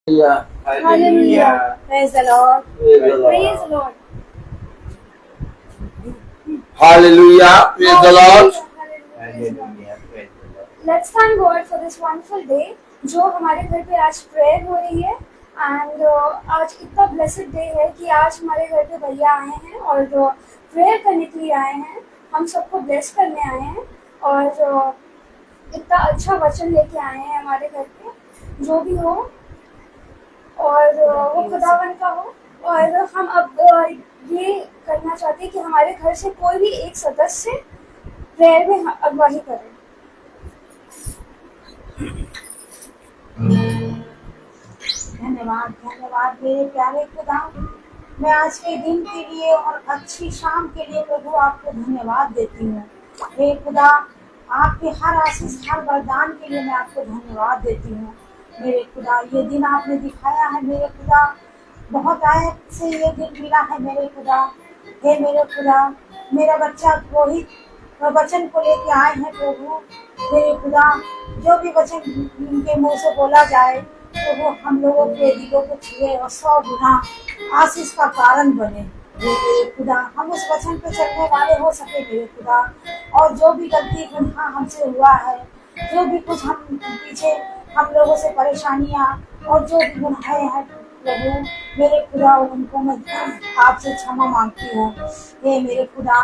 Hallelujah. Hallelujah. Praise the Lord. Praise the Lord. Hallelujah. Praise the Lord. Hallelujah. Let's thank God for this wonderful day जो हमारे घर पे आज prayer हो रही है एंड आज इतना ब्लेसेड डे है कि आज हमारे घर पे भैया आए हैं और प्रेयर करने के लिए आए हैं, हम सबको ब्लेस करने आए हैं और इतना अच्छा वचन लेके आए हैं हमारे घर पे जो भी हो और वो खुदावन का हो। और हम अब ये करना चाहते हैं कि हमारे घर से कोई भी एक सदस्य प्रेयर में अगुवाही करे। धन्यवाद धन्यवाद मेरे प्यारे खुदा, मैं आज के दिन के लिए और अच्छी शाम के लिए प्रभु आपको धन्यवाद देती हूँ। हे खुदा, आपके हर आशीष हर वरदान के लिए मैं आपको धन्यवाद देती हूँ। मेरे खुदा, ये दिन आपने दिखाया है मेरे खुदा, बहुत आयत से ये दिन मिला है मेरे खुदा। हे मेरे खुदा, मेरा बच्चा रोहित वचन को लेके आए हैं प्रभु। मेरे खुदा, जो भी वचन उनके मुंह से बोला जाए तो वो हम लोगों के दिलों को छुए और 100 गुना आशीष का कारण बने। मेरे खुदा, हम उस वचन पे चलने वाले हो सके मेरे खुदा। और जो भी गलती गुनाह हमसे हुआ है, जो भी कुछ हम पीछे हम लोगों से परेशानियां और जो भी गुनाहें हैं प्रभु मेरे खुदा, उनको मैं आपसे क्षमा मांगती हूँ। हे मेरे खुदा,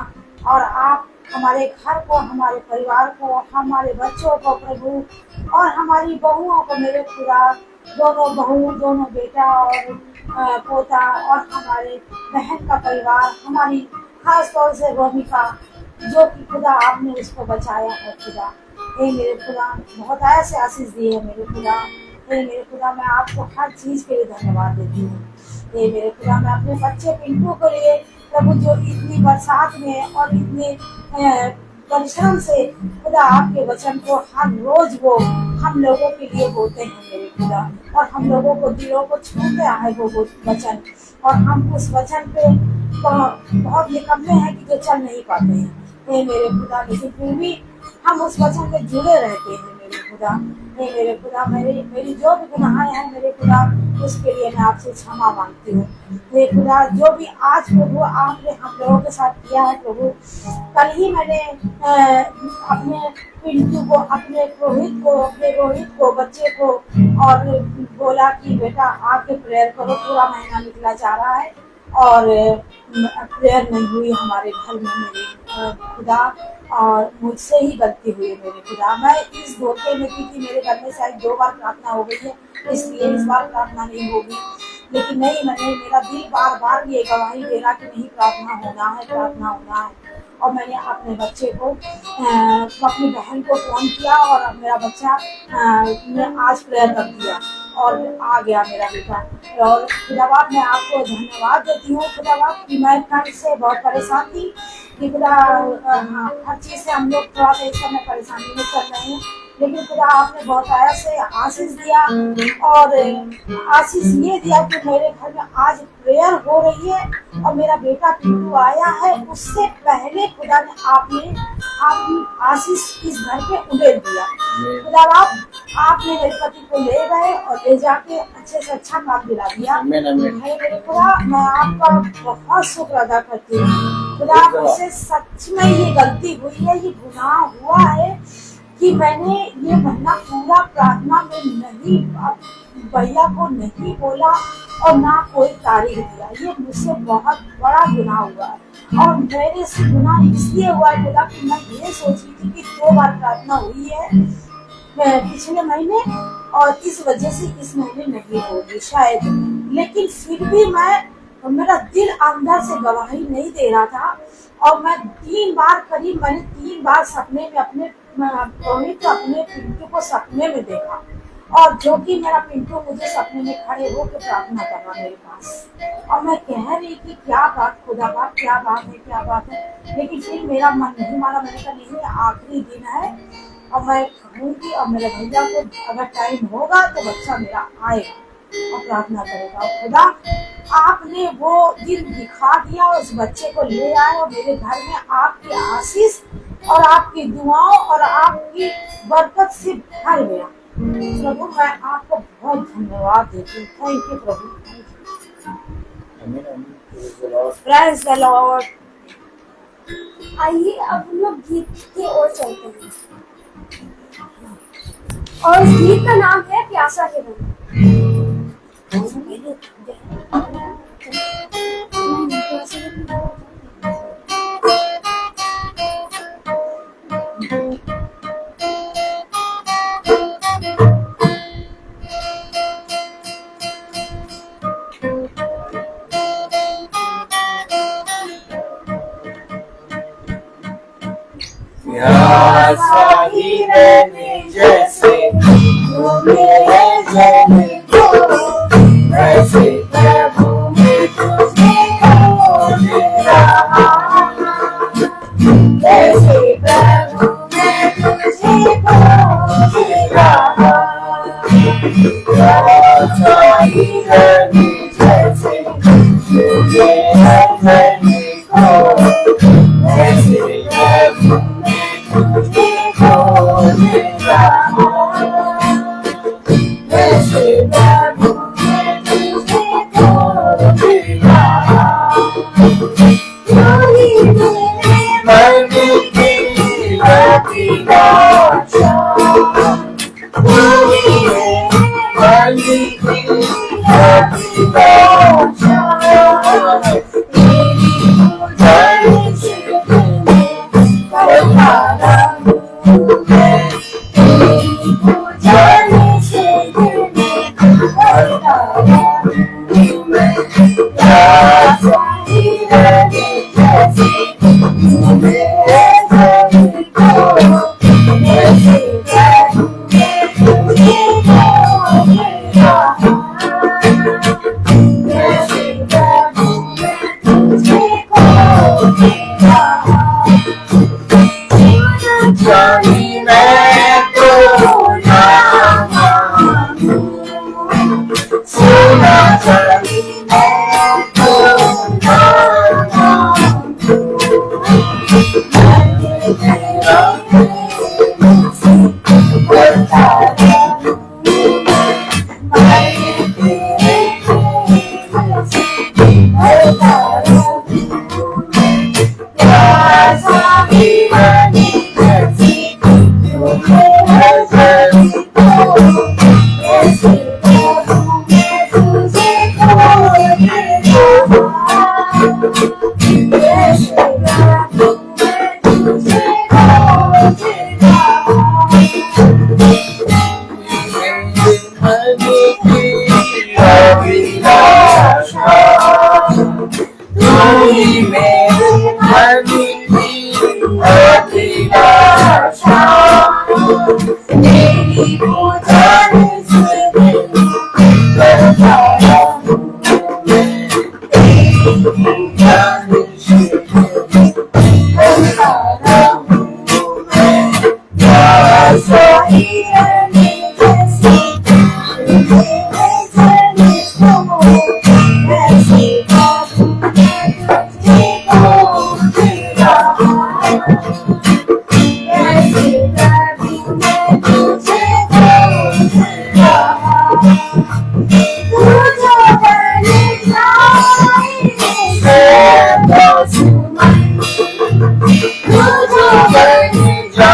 और आप हमारे घर को, हमारे परिवार को, हमारे बच्चों को प्रभु और हमारी बहुओं को मेरे खुदा, दोनों बहू, दोनों बेटा और पोता और हमारे बहन का परिवार, हमारी खास तौर से रोमिका जो कि खुदा आपने उसको बचाया है खुदा। हे मेरे खुदा, बहुत ऐसे आशीष दिए है मेरे खुदा। हे मेरे खुदा, मैं आपको हर चीज के लिए धन्यवाद देती हूँ। हे मेरे खुदा, मैं अपने बच्चे पिंटू के लिए प्रभु, जो इतनी बरसात में और इतने परिश्रम से खुदा आपके वचन को हर रोज वो हम लोगों के लिए बोलते हैं मेरे खुदा, और हम लोगों को दिलों को छूते आए वो वचन, और हम उस वचन पे बहुत निकम्मे हैं कि जो चल नहीं पाते हैं। हे मेरे खुदा, लेकिन फिर भी हम उस वचन में जुड़े रहते हैं मेरे खुदा। हे मेरे खुदा, मेरी जो भी गुनाहें हैं मेरे खुदा, उसके लिए मैं आपसे क्षमा मांगती हूँ। हे खुदा, जो भी आज प्रभु आपने हम लोगों के साथ किया है प्रभु, कल ही मैंने अपने पिंटू को, अपने रोहित को बच्चे को और बोला कि बेटा आके प्रेयर करो, पूरा महीना निकला जा रहा है और प्रेयर नहीं हुई हमारे घर में मेरे खुदा, और मुझसे ही गलती हुई है मेरे खुदा। मैं इस धोखे में थी कि मेरे घर में शायद 2 बार प्रार्थना हो गई है, इसलिए इस बार प्रार्थना नहीं होगी। लेकिन नहीं, मेरा दिल बार बार ये गवाही दे रहा कि नहीं, प्रार्थना होना है। और मैंने अपने बच्चे को अपनी बहन को फोन किया और मेरा बच्चा ने आज प्रेयर कर दिया और आ गया मेरा बेटा। और खुदाबाद, मैं आपको धन्यवाद देती हूँ खुदाबाद कि मैं ठंड से बहुत परेशान थी कि खुदा, हर चीज़ से हम लोग थोड़ा सा इस समय परेशानी में चल रहे हैं, लेकिन खुदा आपने बहुत ऐसे आशीष दिया और आशीष ये दिया कि मेरे घर में आज प्रेयर हो रही है और मेरा बेटा पिंटू आया है। उससे पहले खुदा ने आपने आशीष इस घर पे उड़ेल दिया। खुदा आपने मेरे पति को ले गए और ले जाके अच्छे से अच्छा काम दिला दिया। मेरे खुदा, मैं आपका बहुत शुक्र अदा करती हूँ खुदा। मुझसे सच में ये गलती हुई है, ये गुनाह हुआ है कि मैंने ये महीना पूरा प्रार्थना में नहीं, भैया को नहीं बोला और ना कोई तारीख दिया। ये मुझसे बहुत बड़ा गुनाह हुआ है और मेरे से गुनाह इसलिए हुआ है खुदा कि मैं ये सोची थी कि 2 बार प्रार्थना हुई है पिछले महीने और इस वजह से इस महीने नहीं होगी शायद। लेकिन फिर भी मेरा दिल अंदर से गवाही नहीं दे रहा था और मैं 3 बार करीब, मैंने 3 बार सपने में अपने पिंटू को सपने में देखा और जो कि मेरा पिंटू मुझे सपने में खड़े होकर प्रार्थना कर रहा मेरे पास और मैं कह रही कि क्या बात खुदा बात, क्या बात है। लेकिन फिर मेरा मन नहीं माना, मैंने कहा नहीं, आखिरी दिन है और मैं कहूँगी और मेरे भैया को अगर टाइम होगा तो बच्चा मेरा आएगा और प्रार्थना करेगा। और खुदा, आपने वो दिन दिखा दिया, उस बच्चे को ले आए और मेरे घर में आपकी आशीष और आपकी दुआओं और आपकी बरकत से भर गया। प्रभु मैं आपको बहुत धन्यवाद देती हूँ। Thank you Prabhu. Praise the Lord. आइए अब हम लोग गीत की ओर चलते हैं और इस गीत का नाम है प्यासा के बन। प्यासा ही रहने जैसे तू मेरे जन को, वैसे प्रभु मैं तुझे खोज रहा, वैसे प्रभु मैं तुझे खोज रहा। प्यासा ही रहने जैसे तू मेरे जन को, वैसे प्रभु तुझे खोज रहा, वैसे प्रभु मैं तुझे खोज रहा। तू ही मेरे मन की अभिलाषा, तू ही मेरे मन की अभिलाषा, तेरी पूजन से करता रहूं मैं, तेरी पूजन से करता रहूं मैं। प्यासा ही रहने जैसे तू मेरे जन को, वैसे प्रभु मैं तुझे खोज रहा, वैसे प्रभु मैं तुझे खोज रहा। जानी मैं तो यहाँ हूँ, सुना जानी मैं तो यहाँ हूँ, मैं तेरा प्रेम से करता रहूं, मैं तेरे प्रेम से करता रहूं। प्यासा ही रहने जैसे तू मेरे जन को, वैसे प्रभु मैं तुझे खोज रहा, वैसे प्रभु मैं तुझे खोज रहा। मेरे मन की अभिलाषा, तू ही मेरे मन की अभिलाषा, तेरी पूजन से करता रहूं मैं, तेरी पूजन से करता रहूं मैं। प्यासा ही रहने जैसे तू मेरे जन को, वैसे प्रभु मैं तुझे खोज रहा, वैसे प्रभु मैं तुझे खोज रहा। तू जो बन जाए मेरा दुश्मन, तू जो बन जाए मेरा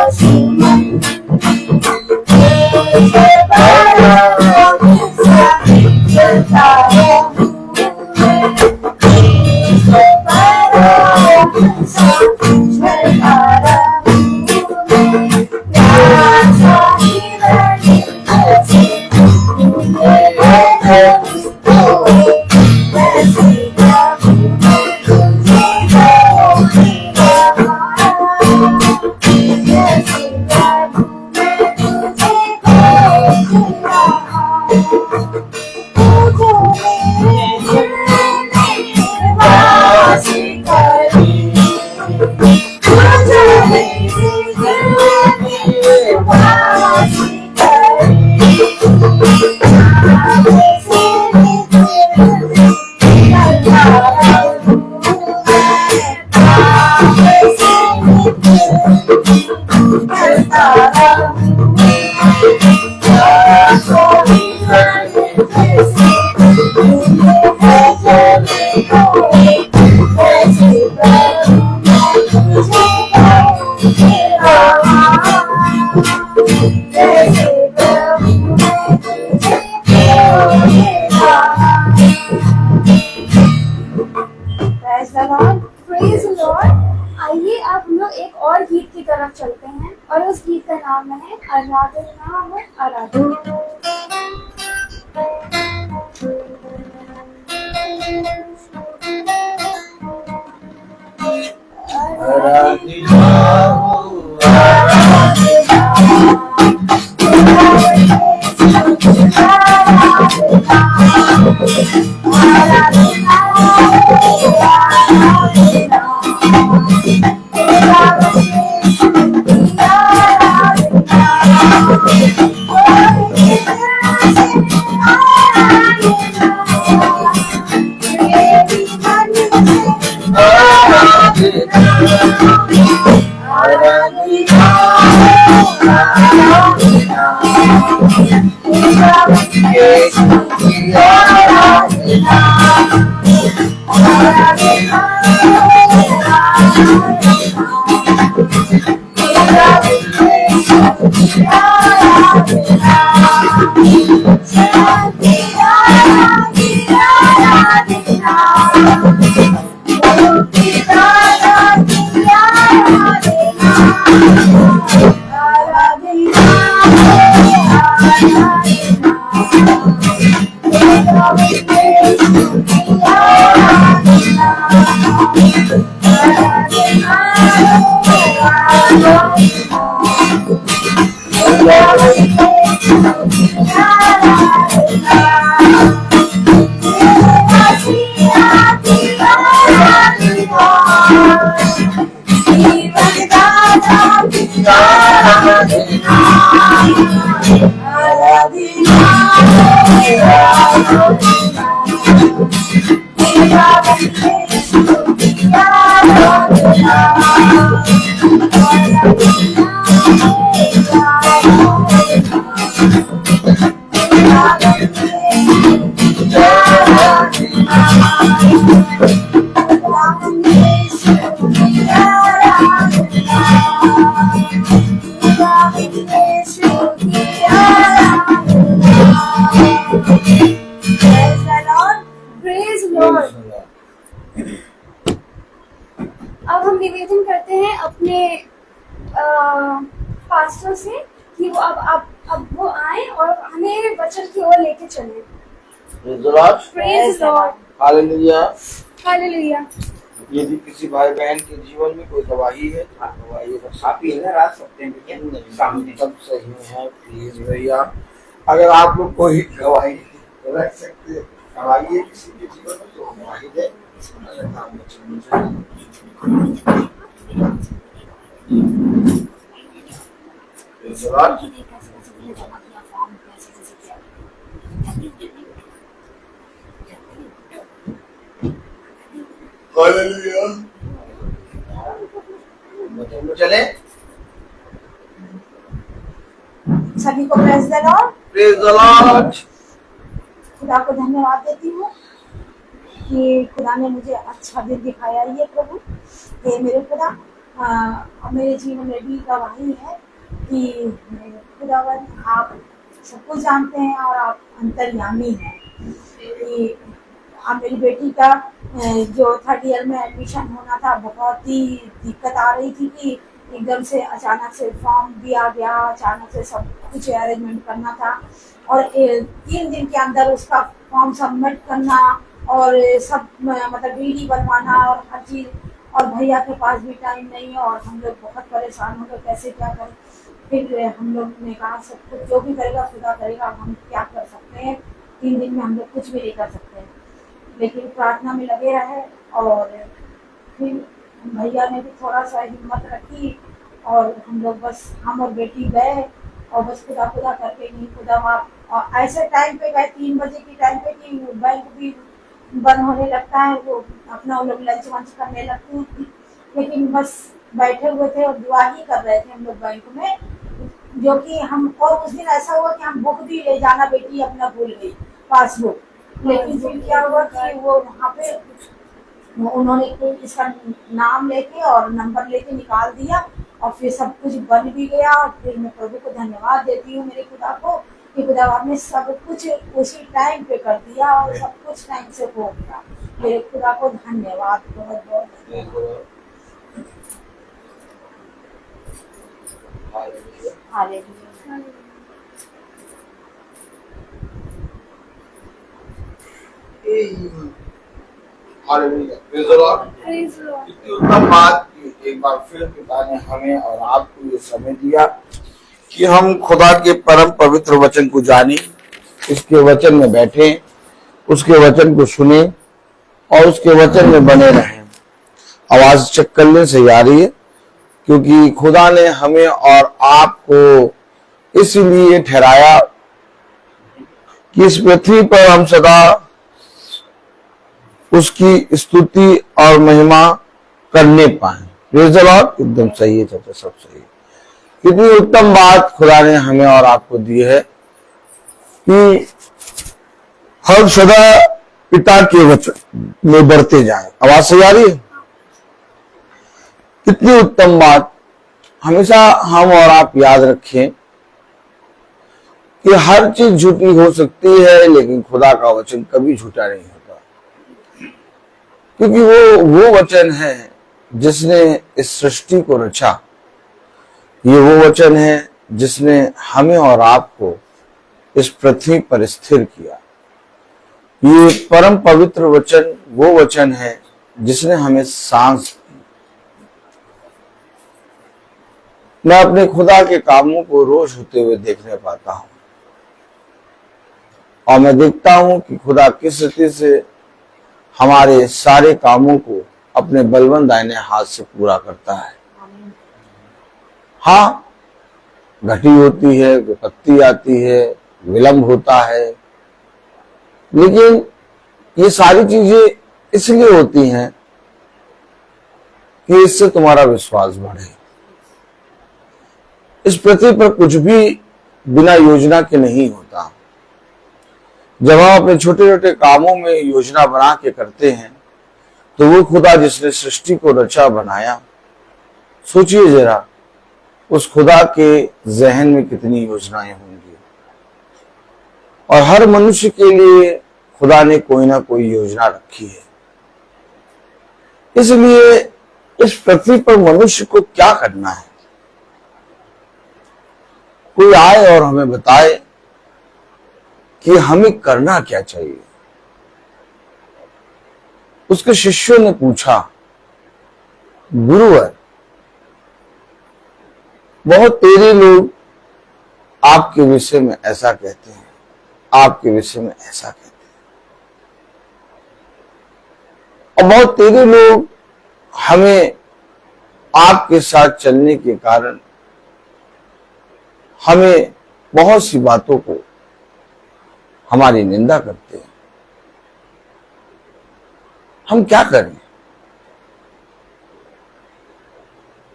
दुश्मन, तुझे बड़ा गुस्सा करता रहूं मैं, तुझे बड़ा गुस्सा करता रहूं मैं। प्यासा ही रहने जैसे तू मेरे जन को, वैसे प्रभु मैं तुझे खोज रहा, वैसे प्रभु मैं तुझे खोज रहा। तू जो मेरे दिल में वास करे, तू जो मेरे दिल में वास करे, आगे से तेरे करता रहूं मैं, आगे से तेरे करता नाम है आराधना और आराधना। Praise Lord. अब हम निवेदन करते हैं अपने पास्टर से कि वो अब वो आए और हमें वचन की ओर लेके चले। Praise the Lord. Praise Lord. Hallelujah. Hallelujah. यदि किसी भाई बहन के जीवन में कोई गवाही है तो गवाही आप ही है रात सकते हैं सामने सब सही है। प्लीज भैया अगर आप लोग कोई गवाही रख सकते हैं गवाही है किसी के जीवन में तो गवाही दे। Praise the Lord. Hallelujah. बच्चों चले। सभी को praise the Lord. Praise the Lord. खुदा को धन्यवाद देती हूँ कि खुदा ने मुझे अच्छा दिन दिखाया। ये प्रभु ये मेरे खुदा मेरे जीवन में भी गवाही है कि खुदावन आप सब कुछ जानते हैं और आप अंतर्यामी हैं। कि अब मेरी बेटी का जो 3rd ईयर में एडमिशन होना था बहुत ही दिक्कत आ रही थी कि एकदम से अचानक से फॉर्म दिया गया, अचानक से सब कुछ अरेंजमेंट करना था और 3 दिन के अंदर उसका फॉर्म सबमिट करना और सब मतलब डीडी बनवाना और हर चीज़ और भैया के पास भी टाइम नहीं है और हम लोग बहुत परेशान हो गए कैसे क्या करें। फिर हम लोग ने कहा सब कुछ जो भी करेगा खुदा करेगा, हम क्या कर सकते हैं। 3 दिन में हम लोग कुछ भी नहीं कर सकते हैं, लेकिन प्रार्थना में लगे रहे और फिर भैया ने भी थोड़ा सा हिम्मत रखी और हम लोग बस हम और बेटी गए और बस खुदा खुदा करके नहीं खुदा आप ऐसे टाइम पे गए 3 बजे की टाइम पे कि बैंक भी बंद होने लगता है, वो अपना लोग लंच वंच करने लगते हैं। लेकिन बस बैठे हुए थे और दुआ ही कर रहे थे हम लोग बैंक में, जो कि हम और उस दिन ऐसा हुआ कि हम बुक भी ले जाना बेटी अपना भूल गई पासबुक। लेकिन फिर क्या हुआ कि वो वहाँ पे उन्होंने इसका नाम लेके और नंबर लेके निकाल दिया और फिर सब कुछ बन भी गया। और फिर मैं प्रभु को धन्यवाद देती हूँ मेरे खुदा को कि खुदा आपने सब कुछ उसी टाइम पे कर दिया और सब कुछ टाइम से हो गया। मेरे खुदा को धन्यवाद बहुत बहुत। Hallelujah. Hallelujah, praise the Lord. Praise the Lord. इतनी उत्तम बात कि एक बार फिर पिता ने हमें और आपको ये समय दिया कि हम खुदा के परम पवित्र वचन को जानें, उसके वचन में बैठें, उसके वचन को सुने और उसके वचन में बने रहें। आवाज चेक करने से आ रही है, क्योंकि खुदा ने हमें और आपको इसलिए ठहराया कि इस पृथ्वी पर हम सदा उसकी स्तुति और महिमा करने पाए। Praise the Lord. एकदम सही है चाचा, सब सही है। कितनी उत्तम बात खुदा ने हमें और आपको दी है कि हम सदा पिता के वचन में बढ़ते जाएं। आवाज सही आ रही है? कितनी उत्तम बात। हमेशा हम और आप याद रखें कि हर चीज झूठी हो सकती है, लेकिन खुदा का वचन कभी झूठा नहीं होता, क्योंकि वो वचन है जिसने इस सृष्टि को रचा। ये वो वचन है जिसने हमें और आपको इस पृथ्वी पर स्थिर किया। ये परम पवित्र वचन वो वचन है जिसने हमें सांस दी। मैं अपने खुदा के कामों को रोज होते हुए देखने पाता हूं और मैं देखता हूं कि खुदा किस रीति से हमारे सारे कामों को अपने बलवंत दाहिने हाथ से पूरा करता है। हाँ, घटी होती है, विपत्ति आती है, विलंब होता है, लेकिन ये सारी चीजें इसलिए होती हैं कि इससे तुम्हारा विश्वास बढ़े। इस पृथ्वी पर कुछ भी बिना योजना के नहीं होता। जब हम अपने छोटे छोटे कामों में योजना बना के करते हैं, तो वो खुदा जिसने सृष्टि को रचा बनाया, सोचिए जरा उस खुदा के जहन में कितनी योजनाएं होंगी। और हर मनुष्य के लिए खुदा ने कोई ना कोई योजना रखी है। इसलिए इस पृथ्वी पर मनुष्य को क्या करना है, कोई आए और हमें बताए कि हमें करना क्या चाहिए। उसके शिष्यों ने पूछा, गुरुवर, बहुत तेरे लोग आपके विषय में ऐसा कहते हैं, आपके विषय में ऐसा कहते हैं, और बहुत तेरे लोग हमें आपके साथ चलने के कारण हमें बहुत सी बातों को हमारी निंदा करते हैं। हम क्या करें?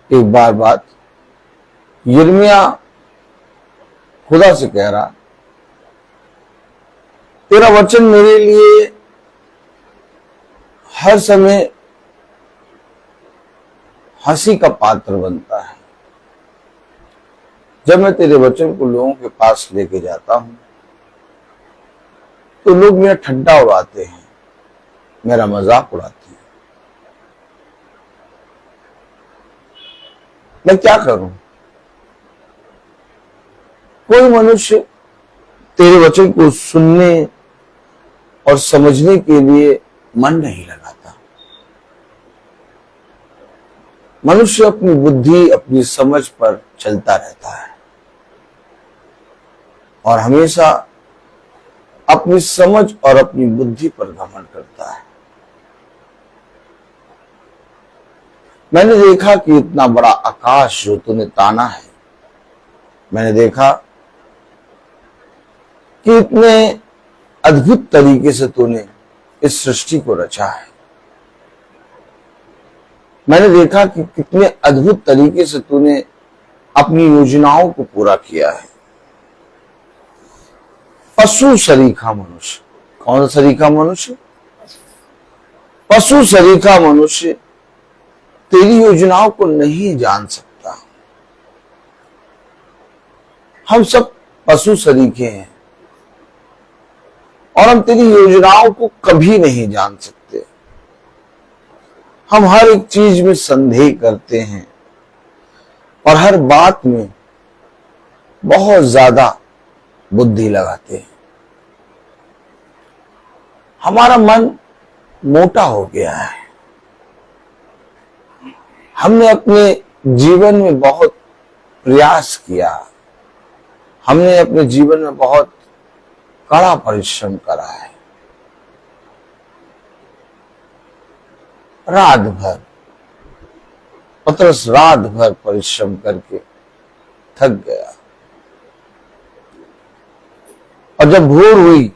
एक बार बात यिर्मयाह खुदा से कह रहा, तेरा वचन मेरे लिए हर समय हंसी का पात्र बनता है। जब मैं तेरे वचन को लोगों के पास लेके जाता हूं, तो लोग मेरा ठट्ठा उड़ाते हैं, मेरा मजाक उड़ाते हैं। मैं क्या करूं? कोई मनुष्य तेरे वचन को सुनने और समझने के लिए मन नहीं लगाता। मनुष्य अपनी बुद्धि, अपनी समझ पर चलता रहता है और हमेशा अपनी समझ और अपनी बुद्धि पर घमंड करता है। मैंने देखा कि इतना बड़ा आकाश जो तूने ताना है, मैंने देखा कि इतने अद्भुत तरीके से तूने इस सृष्टि को रचा है। मैंने देखा कि कितने अद्भुत तरीके से तूने अपनी योजनाओं को पूरा किया है। पशु सरीखा मनुष्य, कौन सा सरीखा मनुष्य? पशु सरीखा मनुष्य तेरी योजनाओं को नहीं जान सकता। हम सब पशु सरीखे हैं और हम तेरी योजनाओं को कभी नहीं जान सकते। हम हर एक चीज में संदेह करते हैं और हर बात में बहुत ज्यादा बुद्धि लगाते हैं। हमारा मन मोटा हो गया है। हमने अपने जीवन में बहुत प्रयास किया, हमने अपने जीवन में बहुत कड़ा परिश्रम करा है। रात भर पतरस रात भर परिश्रम करके थक गया, और जब भोर हुई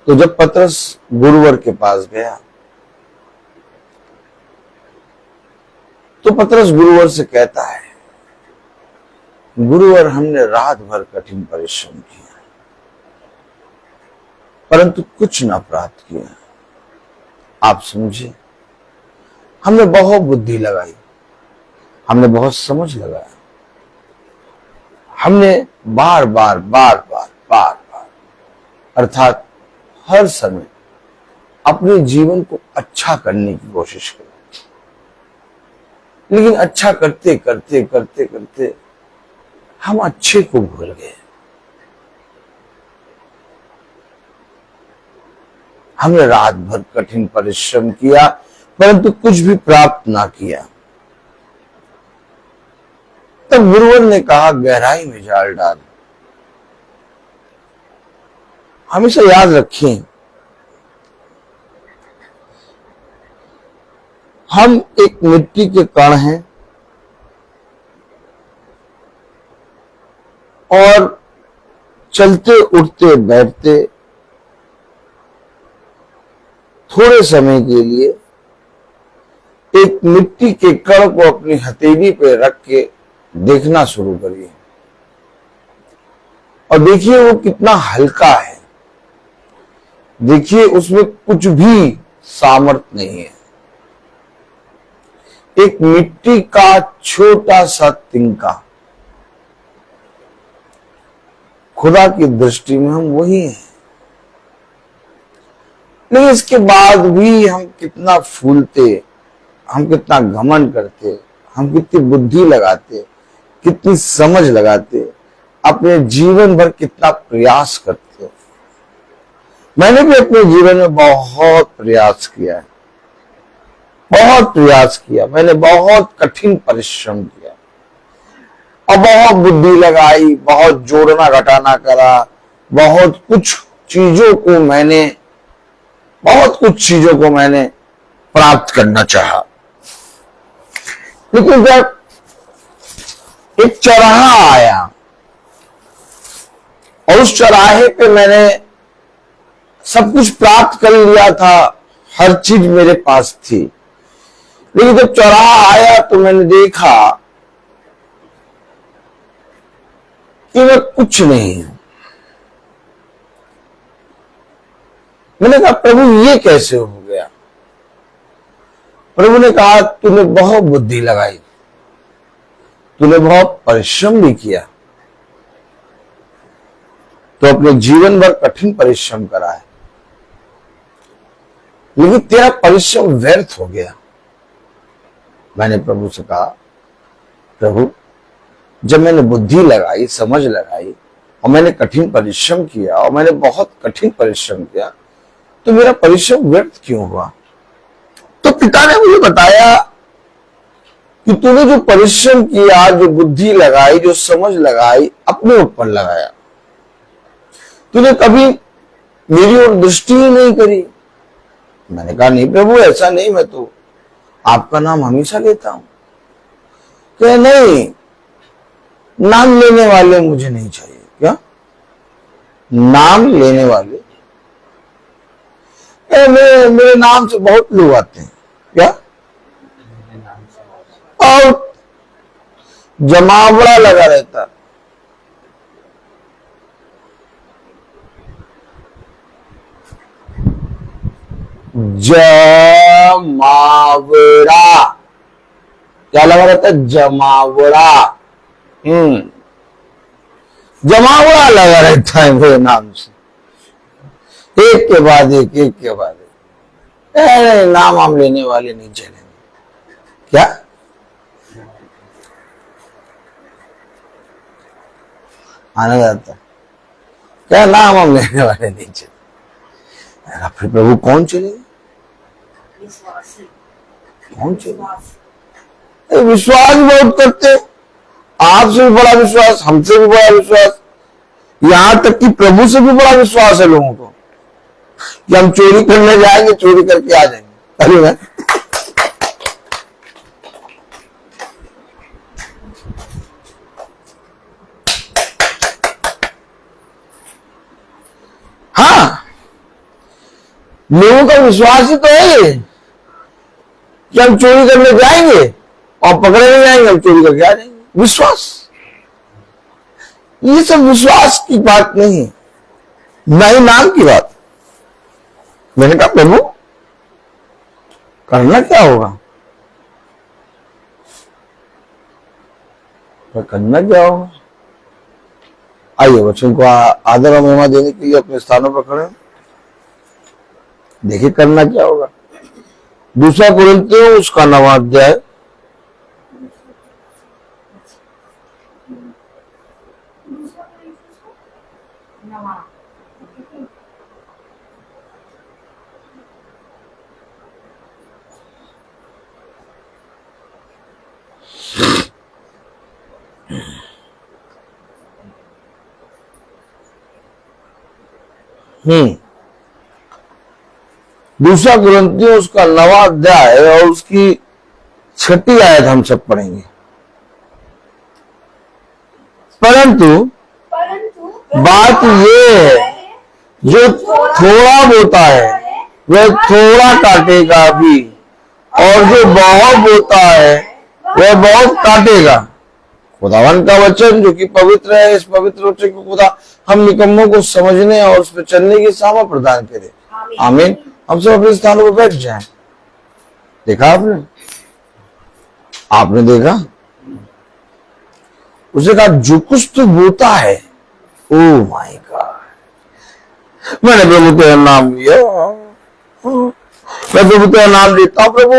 तो जब पतरस गुरुवर के पास गया तो पतरस गुरुवर से कहता है, गुरुवर, हमने रात भर कठिन परिश्रम किया परंतु कुछ ना प्राप्त किया। आप समझे, हमने बहुत बुद्धि लगाई, हमने बहुत समझ लगाया, हमने बार बार अर्थात हर समय अपने जीवन को अच्छा करने की कोशिश करी, लेकिन अच्छा करते करते हम अच्छे को भूल गए। हमने रात भर कठिन परिश्रम किया परंतु कुछ भी प्राप्त ना किया। तब गुरुवर ने कहा, गहराई में जाल डाल। हमेशा याद रखें, हम एक मिट्टी के कण हैं और चलते उठते बैठते थोड़े समय के लिए एक मिट्टी के कण को अपनी हथेली पे रख के देखना शुरू करिए और देखिए वो कितना हल्का है। देखिए उसमें कुछ भी सामर्थ्य नहीं है। एक मिट्टी का छोटा सा तिनका, खुदा की दृष्टि में हम वही हैं। लेकिन इसके बाद भी हम कितना फूलते, हम कितना घमंड करते, हम कितनी बुद्धि लगाते, कितनी समझ लगाते, अपने जीवन भर कितना प्रयास करते। मैंने भी अपने जीवन में बहुत प्रयास किया है, बहुत प्रयास किया, मैंने बहुत कठिन परिश्रम किया और बहुत बुद्धि लगाई, बहुत जोड़ना घटाना करा, बहुत कुछ चीजों को मैंने प्राप्त करना चाहा। लेकिन जब एक चौराहा आया और उस चौराहे पे मैंने सब कुछ प्राप्त कर लिया था, हर चीज मेरे पास थी, लेकिन जब चौराहा आया तो मैंने देखा कि मैं कुछ नहीं हूं। मैंने कहा, प्रभु ये कैसे हो गया? प्रभु ने कहा, तूने बहुत बुद्धि लगाई, तूने बहुत परिश्रम भी किया, तो अपने जीवन भर कठिन परिश्रम करा है, लेकिन तेरा परिश्रम व्यर्थ हो गया। मैंने प्रभु से कहा, प्रभु, जब मैंने बुद्धि लगाई, समझ लगाई और मैंने कठिन परिश्रम किया और मैंने बहुत कठिन परिश्रम किया, तो मेरा परिश्रम व्यर्थ क्यों हुआ? तो पिता ने मुझे बताया कि तूने जो परिश्रम किया, जो बुद्धि लगाई, जो समझ लगाई, अपने ऊपर लगाया। तूने कभी मेरी ओर दृष्टि ही नहीं करी। मैंने कहा, नहीं प्रभु, ऐसा नहीं, मैं तो आपका नाम हमेशा लेता हूं। क्या? नहीं, नाम लेने वाले मुझे नहीं चाहिए। क्या? नाम लेने वाले? मेरे नाम से बहुत लोग आते हैं। क्या? और जमावड़ा लगा रहता। जमावड़ा क्या लगा रहता है? जमावड़ा। जमावड़ा लगा रहता है मेरे नाम से, एक के बाद एक, एक के बाद एक। नाम हम लेने वाले नहीं चलेंगे। क्या? आनंद आता है। क्या नाम हम लेने वाले नहीं चले। फिर प्रभु कौन चलेगा? कौन चलेगा? विश्वास बहुत करते, आपसे भी बड़ा विश्वास, हमसे भी बड़ा विश्वास, यहां तक कि प्रभु से भी बड़ा विश्वास है लोगों को कि हम चोरी करने जाएंगे, चोरी करके आ जाएंगे। अरे मैं हाँ, लोगों का विश्वास ही तो है कि हम चोरी करने जाएंगे और पकड़े नहीं जाएंगे, हम चोरी करके आ जाएंगे। विश्वास, ये सब विश्वास की बात नहीं है, न ही नाम की बात। मैंने कहा प्रभु करना क्या होगा? पर करना क्या होगा? आइए वचन को आदर और महिमा देने के लिए अपने स्थानों पर खड़े, देखिए करना क्या होगा। दूसरा कुरिन्थियों उसका 9वां अध्याय, दूसरा कुरिन्थियों उसका 9वां अध्याय और उसकी 6ठी आयत हम सब पढ़ेंगे। परंतु बात ये है, जो थोड़ा बोता है वह थोड़ा काटेगा भी, और जो बहुत बोता है वह बहुत काटेगा। खुदावन का वचन जो कि पवित्र है, इस पवित्र वचन को खुदा हम निकम्मों को समझने और उस पर चलने की सामर्थ प्रदान करे। आमीन। हम सब अपने स्थानों पर बैठ जाएं। देखा आपने देखा, उसे कहा जो कुछ तो बोता है, ओ माय गॉड, मैंने प्रभु तेरा नाम लिया, मैं प्रभु तेरा नाम लेता हूं प्रभु,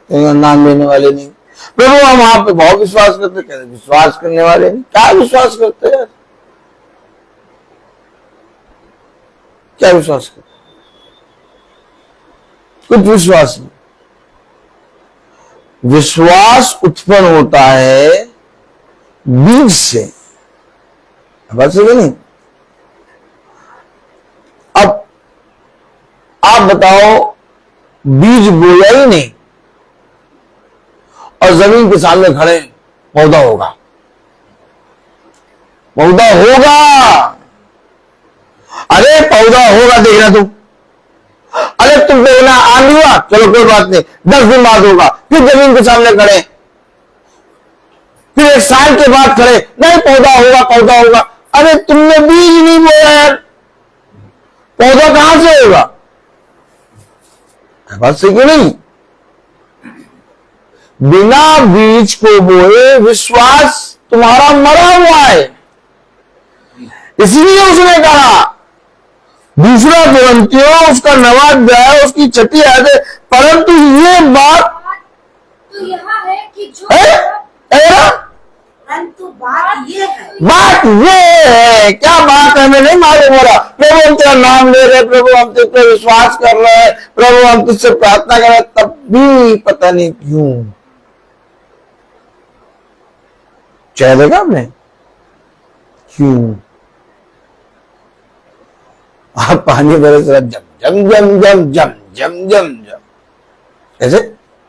तेरा नाम लेने वाले नहीं। प्रभु हम आप पे बहुत विश्वास करते, कहते विश्वास करने वाले नहीं। क्या विश्वास करते यार? क्या विश्वास करते? कुछ विश्वास नहीं। विश्वास उत्पन्न होता है बीज से, बात सही नहीं? अब आप बताओ, बीज बोया ही नहीं और जमीन के सामने खड़े पौधा होगा? पौधा होगा, अरे पौधा होगा, देखना तुम। अरे तुम देखना आंधी हुआ, चलो कोई बात नहीं, 10 दिन बाद होगा, फिर जमीन के सामने खड़े, फिर 1 साल के बाद खड़े, नहीं पौधा होगा, पौधा होगा। अरे तुमने बीज नहीं बोया यार, पौधा कहां से होगा? बात सही क्यों नहीं? बिना बीज को बोए विश्वास तुम्हारा मरा हुआ है। इसलिए उसने कहा, दूसरा कुरिन्थियों उसका 9वां अध्याय उसकी 6ठी आयत है, परंतु ये बात तो यहाँ है कि जो परंतु बात ये है, बात ये है, क्या बात है हमें नहीं मालूम हो रहा। प्रभु हम तेरा नाम ले रहे, प्रभु हम तेरे पे विश्वास कर रहे हैं, प्रभु हम तुझसे प्रार्थना कर रहे, तब भी पता नहीं क्यों चाह देगा आपने, क्यों आप पानी बरस रहा, जम जम जम जम जम जम जम जम, ऐसे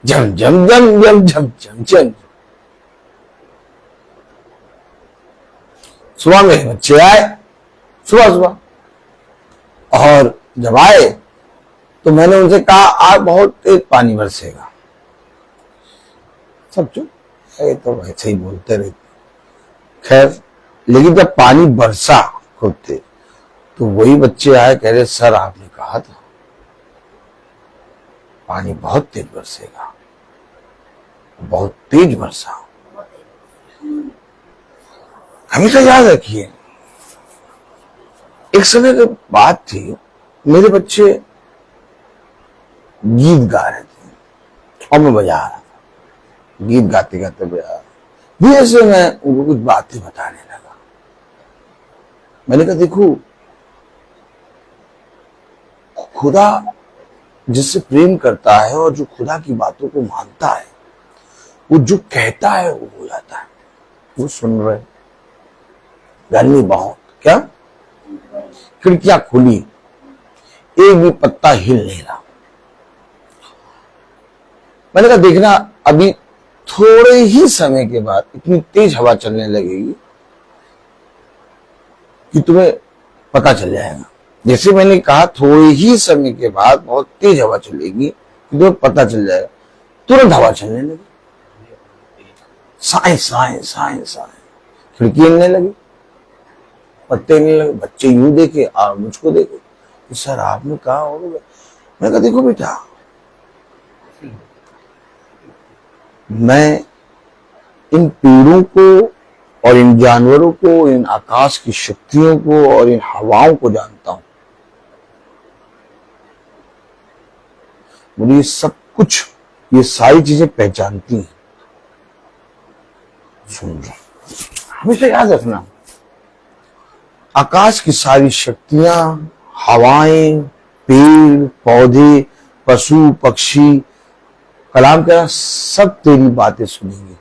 जम जम जम जम जम जम जम। सुबह में बच्चे आए, सुबह सुबह, और जब आए तो मैंने उनसे कहा आज बहुत तेज पानी बरसेगा। सब चुप, तो ऐसे ही बोलते रहते। खैर, लेकिन जब पानी बरसा खूब तेज, तो वही बच्चे आए, कह रहे सर आपने कहा था पानी बहुत तेज बरसेगा, बहुत तेज बरसा। हमेशा याद रखिए, एक समय की बात थी, मेरे बच्चे गीत गा रहे थे और मैं बजा रहा था, गीत गाते गाते बजा रहा। धीरे से मैं उनको कुछ बातें बताने लगा। मैंने कहा देखो, खुदा जिससे प्रेम करता है और जो खुदा की बातों को मानता है, वो जो कहता है वो हो जाता है। वो सुन रहे, गर्मी बहुत, क्या खिड़कियां खुली, एक भी पत्ता हिल नहीं रहा। मैंने कहा देखना, अभी थोड़े ही समय के बाद इतनी तेज हवा चलने लगेगी कि तुम्हें पता चल जाएगा। जैसे मैंने कहा थोड़े ही समय के बाद बहुत तेज हवा चलेगी कि तुम्हें पता चल जाएगा। तुरंत हवा चलने लगी, साए साए साए साए, खिड़की हिलने लगी, पत्ते हिलने लगे। बच्चे यूं देखे और मुझको देखे कि सर आपने कहा होगा। मैंने कहा देखो बेटा, मैं इन पेड़ों को और इन जानवरों को, इन आकाश की शक्तियों को और इन हवाओं को जानता हूं। मुझे सब कुछ, ये सारी चीजें पहचानती हैं। सुन रहे, हमेशा याद रखना, आकाश की सारी शक्तियां, हवाएं, पेड़ पौधे, पशु पक्षी, कलाम कह सब तेरी बातें सुनेंगे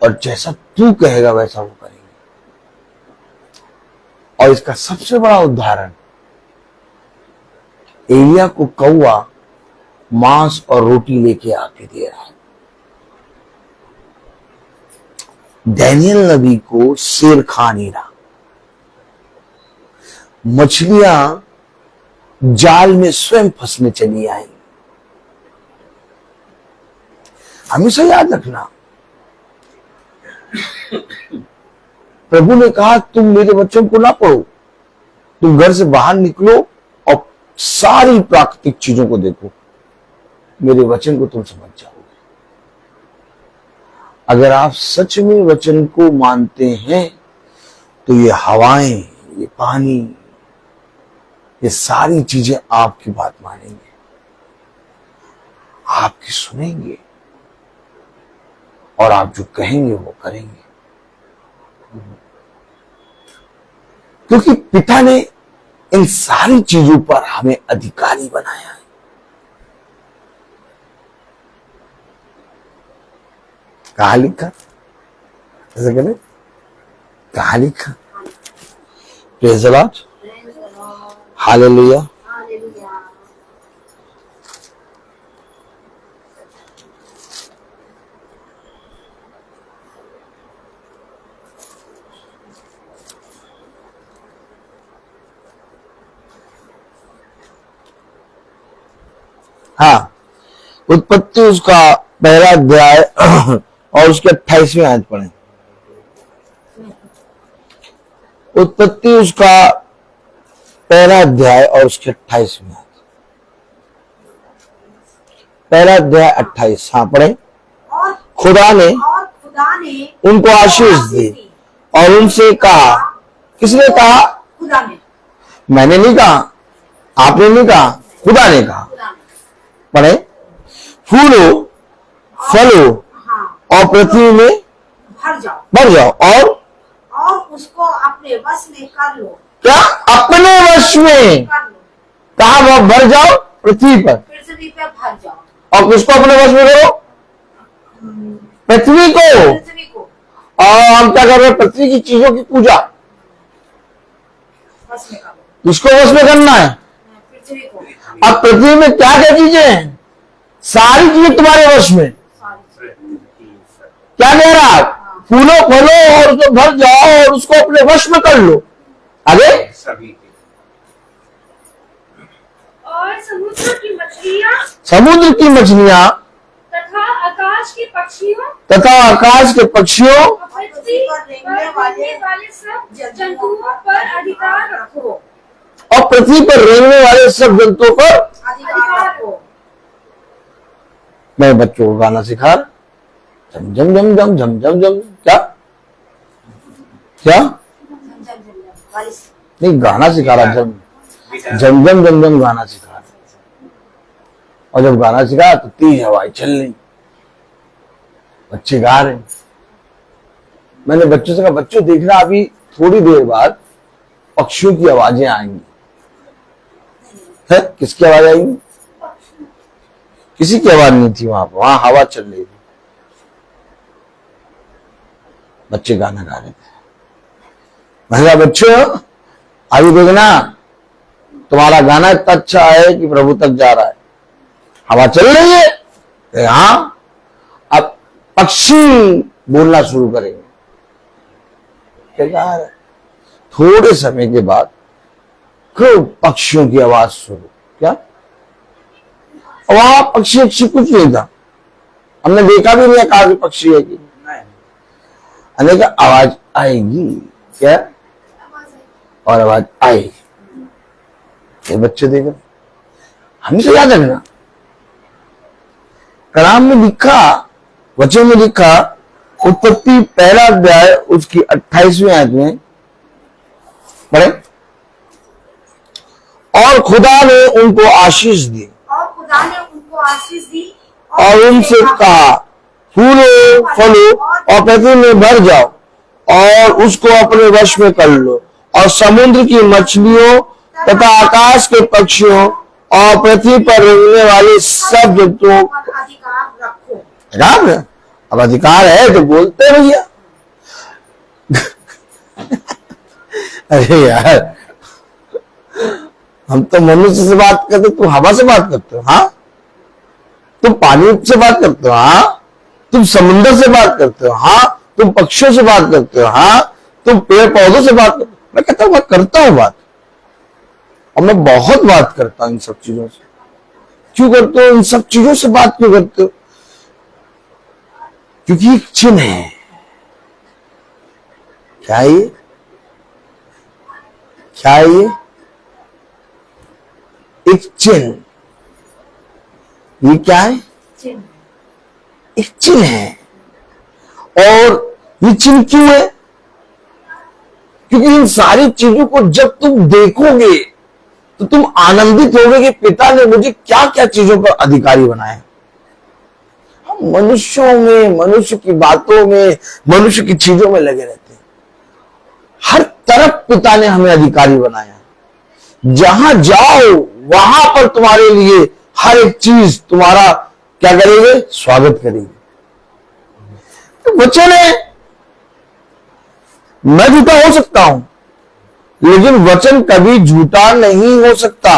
और जैसा तू कहेगा वैसा वो करेंगे। और इसका सबसे बड़ा उदाहरण, एलिया को कौवा मांस और रोटी लेके आके दे रहा है, डैनियल नबी को शेर खा नहीं रहा, मछलियां जाल में स्वयं फंसने चली आई। हमेशा याद रखना, प्रभु ने कहा तुम मेरे वचन को ना पढ़ो, तुम घर से बाहर निकलो और सारी प्राकृतिक चीजों को देखो, मेरे वचन को तुम समझ जाओगे। अगर आप सच में वचन को मानते हैं तो ये हवाएं, ये पानी, ये सारी चीजें आपकी बात मानेंगे, आपकी सुनेंगे और आप जो कहेंगे वो करेंगे, क्योंकि पिता ने इन सारी चीजों पर हमें अधिकारी बनाया है। कहा लिखा, ऐसा करें, कहा लिखा, प्रेज़ द लॉर्ड, हालेलुया। हाँ, उत्पत्ति उसका पहला अध्याय और उसके 28वें आयत पढ़ें। उत्पत्ति उसका पहला अध्याय और उसके 28वें आयत, पहला अध्याय 28। हाँ पढ़े। और खुदा ने उनको आशीष दी और उनसे कहा, किसने कहा? खुदा ने, मैंने नहीं कहा, आपने नहीं कहा, खुदा ने कहा। पढ़े, फूलो फलो और पृथ्वी में भर जाओ और उसको अपने वश में कर लो। क्या? अपने वश में। कर लो, कहा वो भर जाओ? पृथ्वी पर भर जाओ। और किसको अपने वश में करो? पृथ्वी को। और हम क्या कर रहे हैं? पृथ्वी की चीजों की पूजा। वश में करो। किसको वश में करना है? पृथ्वी को। अब पृथ्वी में क्या क्या चीजें हैं? सारी चीजें तुम्हारे वश में। क्या कह रहा है? फूलो फलो और उसको भर जाओ और उसको अपने वश में कर लो। आगे, और समुद्र की मछलियां तथा आकाश के पक्षियों पृथ्वी पर रेंगने वाले सब जंतुओं पर अधिकार रखो। और पृथ्वी पर रेंगने वाले सब जंतुओं पर अधिकार रखो। मैं बच्चों को गाना सिखा, जम जम जम जम जम जम जम, क्या क्या नहीं, गाना सिखा रहा, जम जम जम जम जम गाना सिखा रहा। और जब गाना सिखा तो तेज हवाएं चल रही, बच्चे गा रहे हैं। मैंने बच्चों से कहा, बच्चों देखना अभी थोड़ी देर बाद पक्षियों की आवाजें आएंगी। है किसकी आवाज आएंगी? किसी की आवाज नहीं थी वहां पर, वहां हवा चल रही थी। बच्चे गाना गा रहे थे। मैंने कहा, बच्चों अभी देखना तुम्हारा गाना इतना अच्छा है कि प्रभु तक जा रहा है। हवा चल रही है? हाँ। अब पक्षी बोलना शुरू करेंगे। क्या थोड़े समय के बाद खूब पक्षियों की आवाज शुरू। क्या वहां पक्षी अक्षी कुछ नहीं था, हमने देखा भी नहीं कहा कि पक्षी है कि नहीं। का आवाज आएगी क्या? और आवाज आएगी। ये बच्चे देख रहे, हमसे याद रखना कलाम में लिखा, वचन में लिखा, उत्पत्ति पहला अध्याय उसकी 28वीं आयत में पढ़े, और खुदा ने उनको आशीष दी और खुदा ने उनको आशीष दी और उनसे कहा, फूलो फलो और पृथ्वी में भर जाओ और उसको अपने वश में कर लो, और समुद्र की मछलियों तथा आकाश के पक्षियों और पृथ्वी पर रहने वाले सब जंतुओं पर अधिकार रखो। राम, अब अधिकार है तो बोलते भैया। अरे यार, हम तो मनुष्य से बात करते, तुम हवा से बात करते हो। हाँ, तुम पानी से बात करते हो। हाँ, तुम समुद्र से बात करते हो। हाँ, तुम पक्षियों से बात करते हो। हाँ, तुम पेड़ पौधों से बात करते हो। मैं कहता हूं, मैं करता हूं बात, और मैं बहुत बात करता हूं इन सब चीजों से। क्यों करते हो इन सब चीजों से बात क्यों करते हो? क्योंकि एक चिन्ह है। क्या है ये? क्या है ये? एक चिन्ह। ये क्या है? एक चिन्ह है। और ये चिन्ह क्यों है? क्योंकि इन सारी चीजों को जब तुम देखोगे तो तुम आनंदित होगे कि पिता ने मुझे क्या क्या चीजों का अधिकारी बनाया। हम मनुष्यों में, मनुष्य की बातों में, मनुष्य की चीजों में लगे रहते हैं। हर तरफ पिता ने हमें अधिकारी बनाया। जहां जाओ वहां पर तुम्हारे लिए हर एक चीज तुम्हारा क्या करेगी? स्वागत करेगी। तो वचन है, मैं झूठा हो सकता हूं, लेकिन वचन कभी झूठा नहीं हो सकता।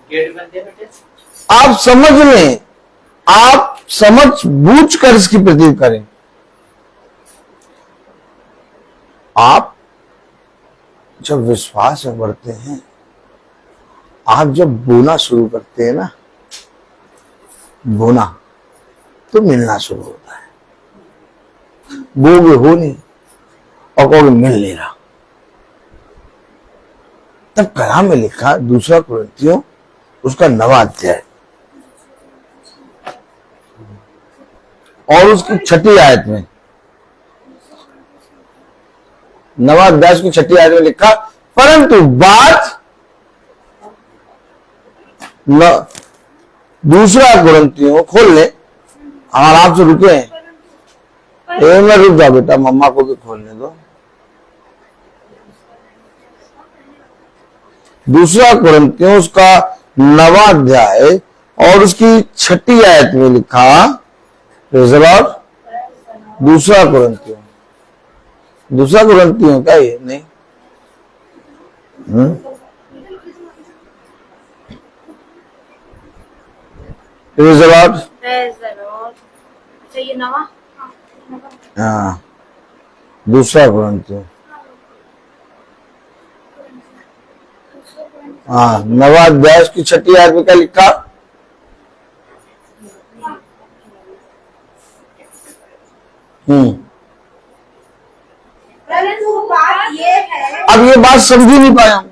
गेट बंद है बेटे। आप समझ लें, आप समझ बूझ कर इसकी प्रतीक करें। आप जब विश्वास में बढ़ते हैं, आप जब बोना शुरू करते हैं ना, बोना तो मिलना शुरू होता है। बोगे हो नहीं और कहोगे मिल नहीं रहा। तब कलाम में लिखा, दूसरा कुरिन्थियों उसका 9वां अध्याय और उसकी 6ठी आयत में, 9वां अध्याय उसकी 6ठी आयत में लिखा, परंतु बात दूसरा कुरिन्थियों खोल ले। हमारा आपसे रुके हैं, एक मिनट रुक जाओ बेटा, मम्मा को भी खोलने दो। दूसरा कुरिन्थियों उसका 9वां अध्याय और उसकी 6ठी आयत में लिखा, दूसरा कुरिन्थियों क्या ये? नहीं, प्रेज़ द लॉर्ड। अच्छा, ये 9वां। हाँ, दूसरा कुरिन्थियों, हाँ 9वां अध्याय की 6ठी आयत में क्या लिखा? परंतु बात ये है, अब ये बात समझ ही नहीं पाया हूं।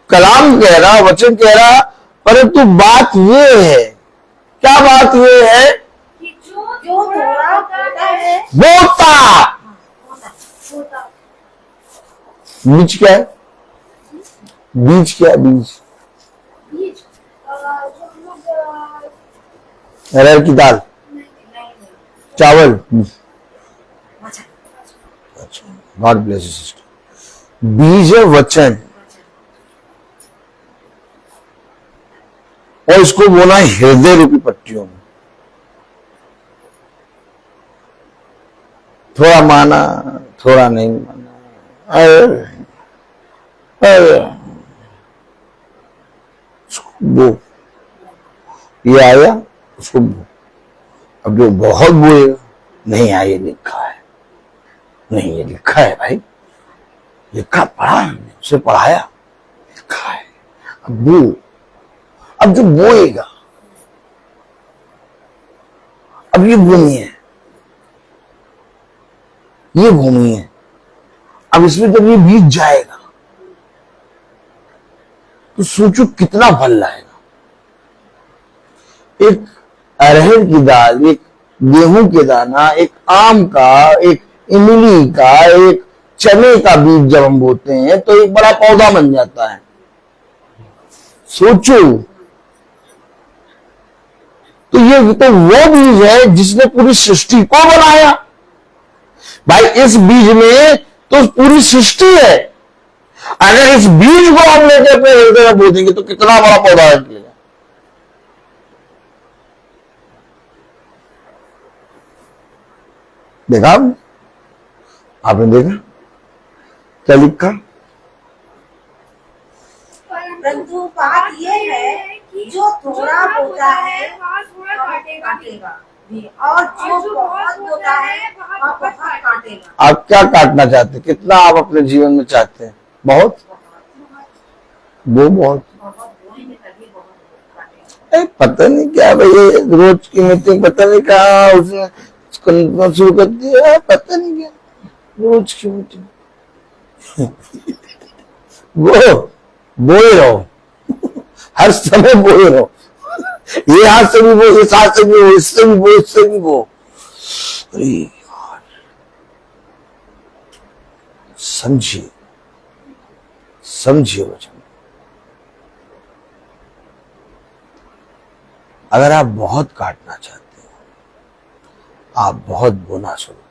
कलाम कह रहा, वचन कह रहा, परंतु बात ये है। क्या बात ये है? कि जो थोड़ा होता है, बोता। बीज क्या है? बीज क्या है? बीज बीज जो हम लोग अरहर की दाल। चावल। वचन। अच्छा, गॉड ब्लेस यू सिस्टर। बीज है वचन, और इसको बोला हृदय रूपी पट्टियों में। थोड़ा माना, थोड़ा नहीं माना, अरे वो ये आया उसको, अब जो बहुत बोलेगा, नहीं आया, ये लिखा है, नहीं ये लिखा है भाई, लिखा पढ़ा हमने, उसे पढ़ाया, लिखा है। अब वो, अब जो बोएगा, अब ये भूमि है, ये भूमि है, अब इसमें जब ये बीज जाएगा तो सोचो कितना फल लाएगा। एक अरहर की दाल, एक गेहूं के दाना, एक आम का, एक इमली का, एक चने का बीज जब हम बोते हैं तो एक बड़ा पौधा बन जाता है। सोचो, तो ये तो वो बीज है जिसने पूरी सृष्टि को बनाया। भाई इस बीज में तो पूरी सृष्टि है। अगर इस बीज को हम लेकर अपने हृदय में बो देंगे तो कितना बड़ा पौधा निकलेगा। देखा आपने देखा क्या लिखा? परंतु बात यह है कि जो थोड़ा बोता है थोड़ा काटेगा भी, और जो बहुत बोता है वह बहुत काटेगा। आप क्या काटना चाहते हैं? कितना आप अपने जीवन में चाहते हैं? बहुत, वो बहुत, पता नहीं क्या भाई, रोज की मीटिंग पता नहीं कहा उसने शुरू कर दिया, पता नहीं क्या रोज की मीटिंग। बोए रहो, हर समय बोए रहो, ये हाथ से भी वो, इस हाथ से भी वो, इससे भी वो, इससे भी वो। समझिए, समझिए वचन। अगर आप बहुत काटना चाहते हो, आप बहुत बोना शुरू करो।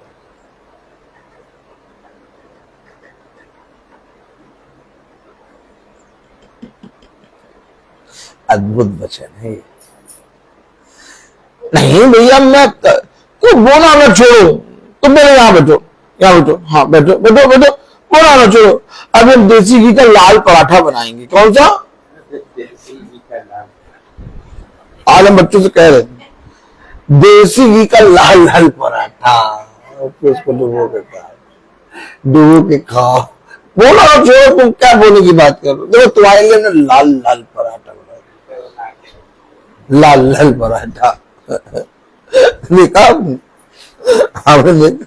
अद्भुत वचन है ये। नहीं भैया, मैं तो बोना ना छोड़ो, तुम मेरे यहां बैठो, यहाँ बैठो, हाँ बैठो बैठो बैठो, बोना ना छोड़ो। अब हम देसी घी का लाल पराठा बनाएंगे। कौन सा? आज हम बच्चों से कह रहे थे देसी घी का लाल लाल पराठा, उसको डुबो के खाओ। बोला ना छोड़ो, तुम क्या बोलने की बात कर रहे हो? देखो तुम्हारे लिए ना लाल लाल पराठा बनाया, लाल लाल पराठा। देखा आपने? देखा?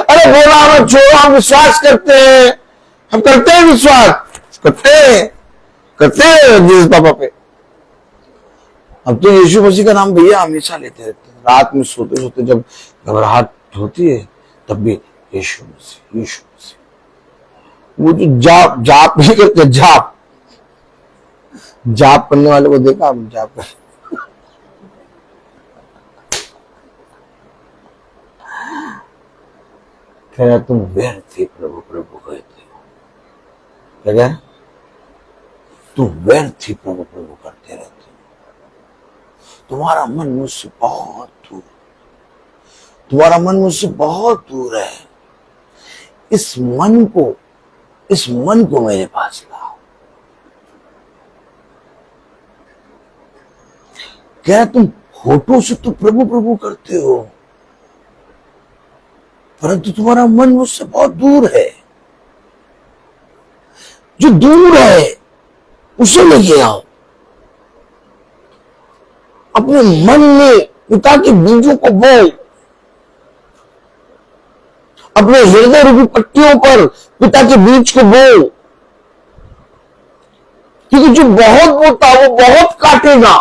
अरे बोला ना छोड़ो, हम विश्वास करते हैं, हम करते हैं विश्वास, करते हैं जीसस पापा पे। अब तो यीशु मसीह का नाम भैया हमेशा लेते रहते हैं। रात में सोते सोते जब घबराहट होती है तब भी यीशु मसीह, यीशु मसीह। वो जो जाप नहीं करते, जाप करने वाले को देखा हम? जाप कर कह तुम व्यर्थ ही प्रभु प्रभु कहते हो। क्या तुम व्यर्थ ही प्रभु प्रभु करते रहते हो। तुम्हारा मन मुझसे बहुत दूर, तुम्हारा मन मुझसे बहुत दूर है। इस मन को मेरे पास लाओ। क्या तुम होठों से तो प्रभु प्रभु करते हो, परंतु तुम्हारा मन मुझसे बहुत दूर है। जो दूर है उसे लेके आओ। अपने मन में पिता के बीजों को बो, अपने हृदय रूपी पट्टियों पर पिता के बीज को बो, क्योंकि जो बहुत बोता वो बहुत काटेगा,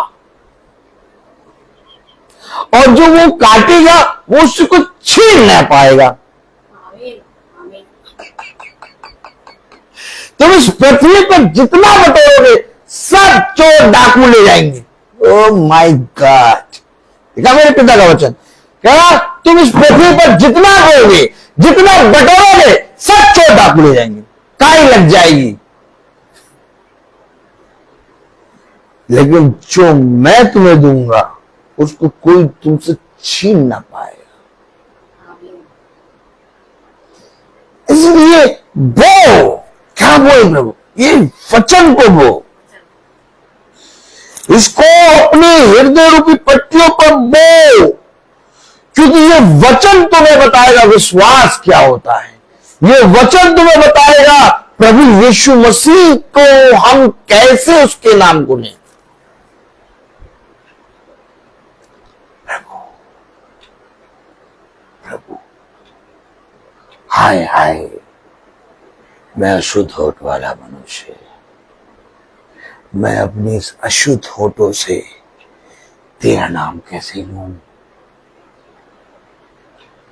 और जो वो काटेगा वो उससे कुछ छीन नहीं पाएगा। तुम इस पृथ्वी पर जितना बटोरोगे सब चोर डाकू ले जाएंगे। Oh my God! देखा मेरे पिता का वचन, क्या तुम इस पृथ्वी पर जितना बोगे, जितना बटोरोगे, सब चोर डाकू ले जाएंगे, काई लग जाएगी, लेकिन जो मैं तुम्हें दूंगा उसको कोई तुमसे छीन ना पाएगा। इसलिए बो, क्या बोले प्रभु, ये वचन को बो, इसको अपने हृदय रूपी पट्टियों पर बो, क्योंकि ये वचन तुम्हें बताएगा विश्वास क्या होता है। ये वचन तुम्हें बताएगा प्रभु यीशु मसीह को हम कैसे उसके नाम को लें। प्रभु हाय हाय, मैं अशुद्ध होठ वाला मनुष्य, मैं अपनी इस अशुद्ध होठों से तेरा नाम कैसे लूं।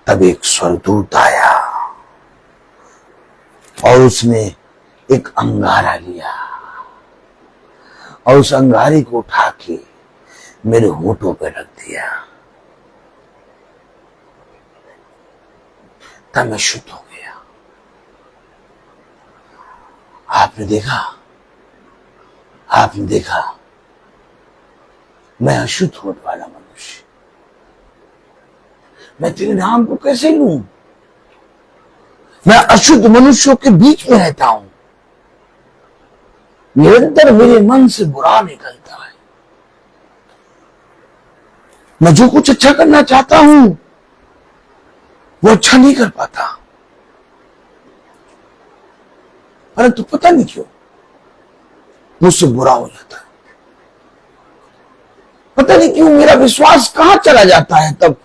तब एक स्वर्गदूत आया और उसने एक अंगारा लिया और उस अंगारे को उठा के मेरे होठों पे रख दिया। तब मैं शुद्ध हो गया। आपने देखा, मैं अशुद्ध होठ वाला मनुष्य, मैं तेरे नाम को कैसे लूं। मैं अशुद्ध मनुष्यों के बीच में रहता हूं, निरंतर मेरे मन से बुरा निकलता है। मैं जो कुछ अच्छा करना चाहता हूं वो अच्छा नहीं कर पाता, परंतु पता नहीं क्यों मुझसे बुरा हो जाता है। पता नहीं क्यों मेरा विश्वास कहां चला जाता है तब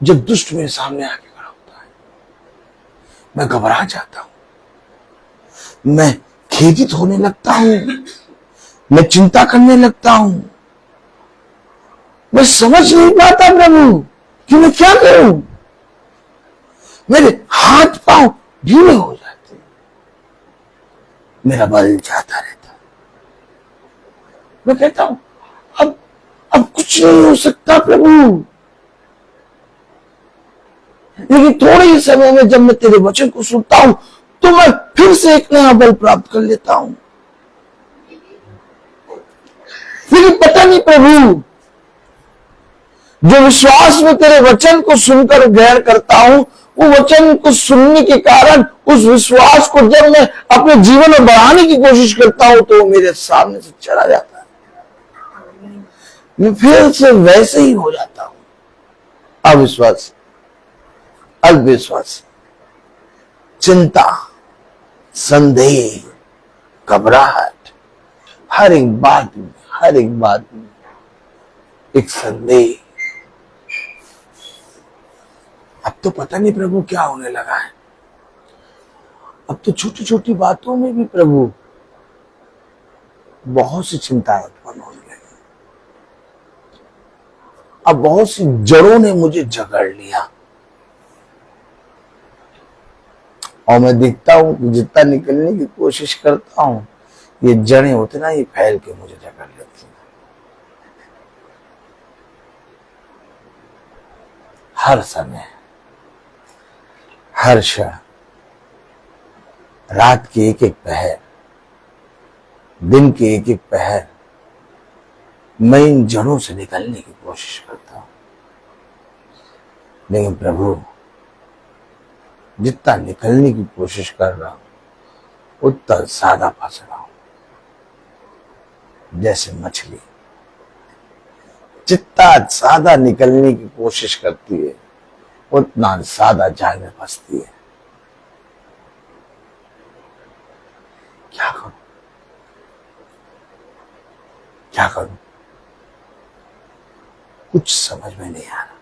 जब दुष्ट मेरे सामने आके खड़ा होता है। मैं घबरा जाता हूं, मैं खेदित होने लगता हूं, मैं चिंता करने लगता हूं, मैं समझ नहीं पाता प्रभु कि मैं क्या करूं। मेरे हाथ पांव ढीले हो जाते, मेरा बल जाता रहता। मैं कहता हूं अब कुछ नहीं हो सकता प्रभु, लेकिन थोड़े ही समय में जब मैं तेरे वचन को सुनता हूं तो मैं फिर से एक नया बल प्राप्त कर लेता हूं। लेकिन पता नहीं प्रभु, जो विश्वास में तेरे वचन को सुनकर ग्रहण करता हूं, वो वचन को सुनने के कारण उस विश्वास को जब मैं अपने जीवन में बढ़ाने की कोशिश करता हूं तो वो मेरे सामने से चला जाता है। मैं फिर से वैसे ही हो जाता हूं, अविश्वास, अविश्वास, चिंता, संदेह, घबराहट, हर एक बात में एक संदेह। अब तो पता नहीं प्रभु क्या होने लगा है। अब तो छोटी छोटी बातों में भी प्रभु बहुत सी चिंताएं उत्पन्न होने लगी। अब बहुत सी जड़ों ने मुझे जकड़ लिया और मैं देखता हूं कि जितना निकलने की कोशिश करता हूं ये जड़ें उतना ही फैल के मुझे जकड़ लेती हैं। हर समय, हर क्षण, रात के एक एक पहर, दिन के एक एक पहर मैं इन जड़ों से निकलने की कोशिश करता हूं, लेकिन प्रभु जितना निकलने की कोशिश कर रहा हूं उतना ज्यादा फंस रहा हूं। जैसे मछली जितना ज्यादा निकलने की कोशिश करती है उतना ज्यादा जाल में फंसती है। क्या करूं, क्या करूं, कुछ समझ में नहीं आ रहा।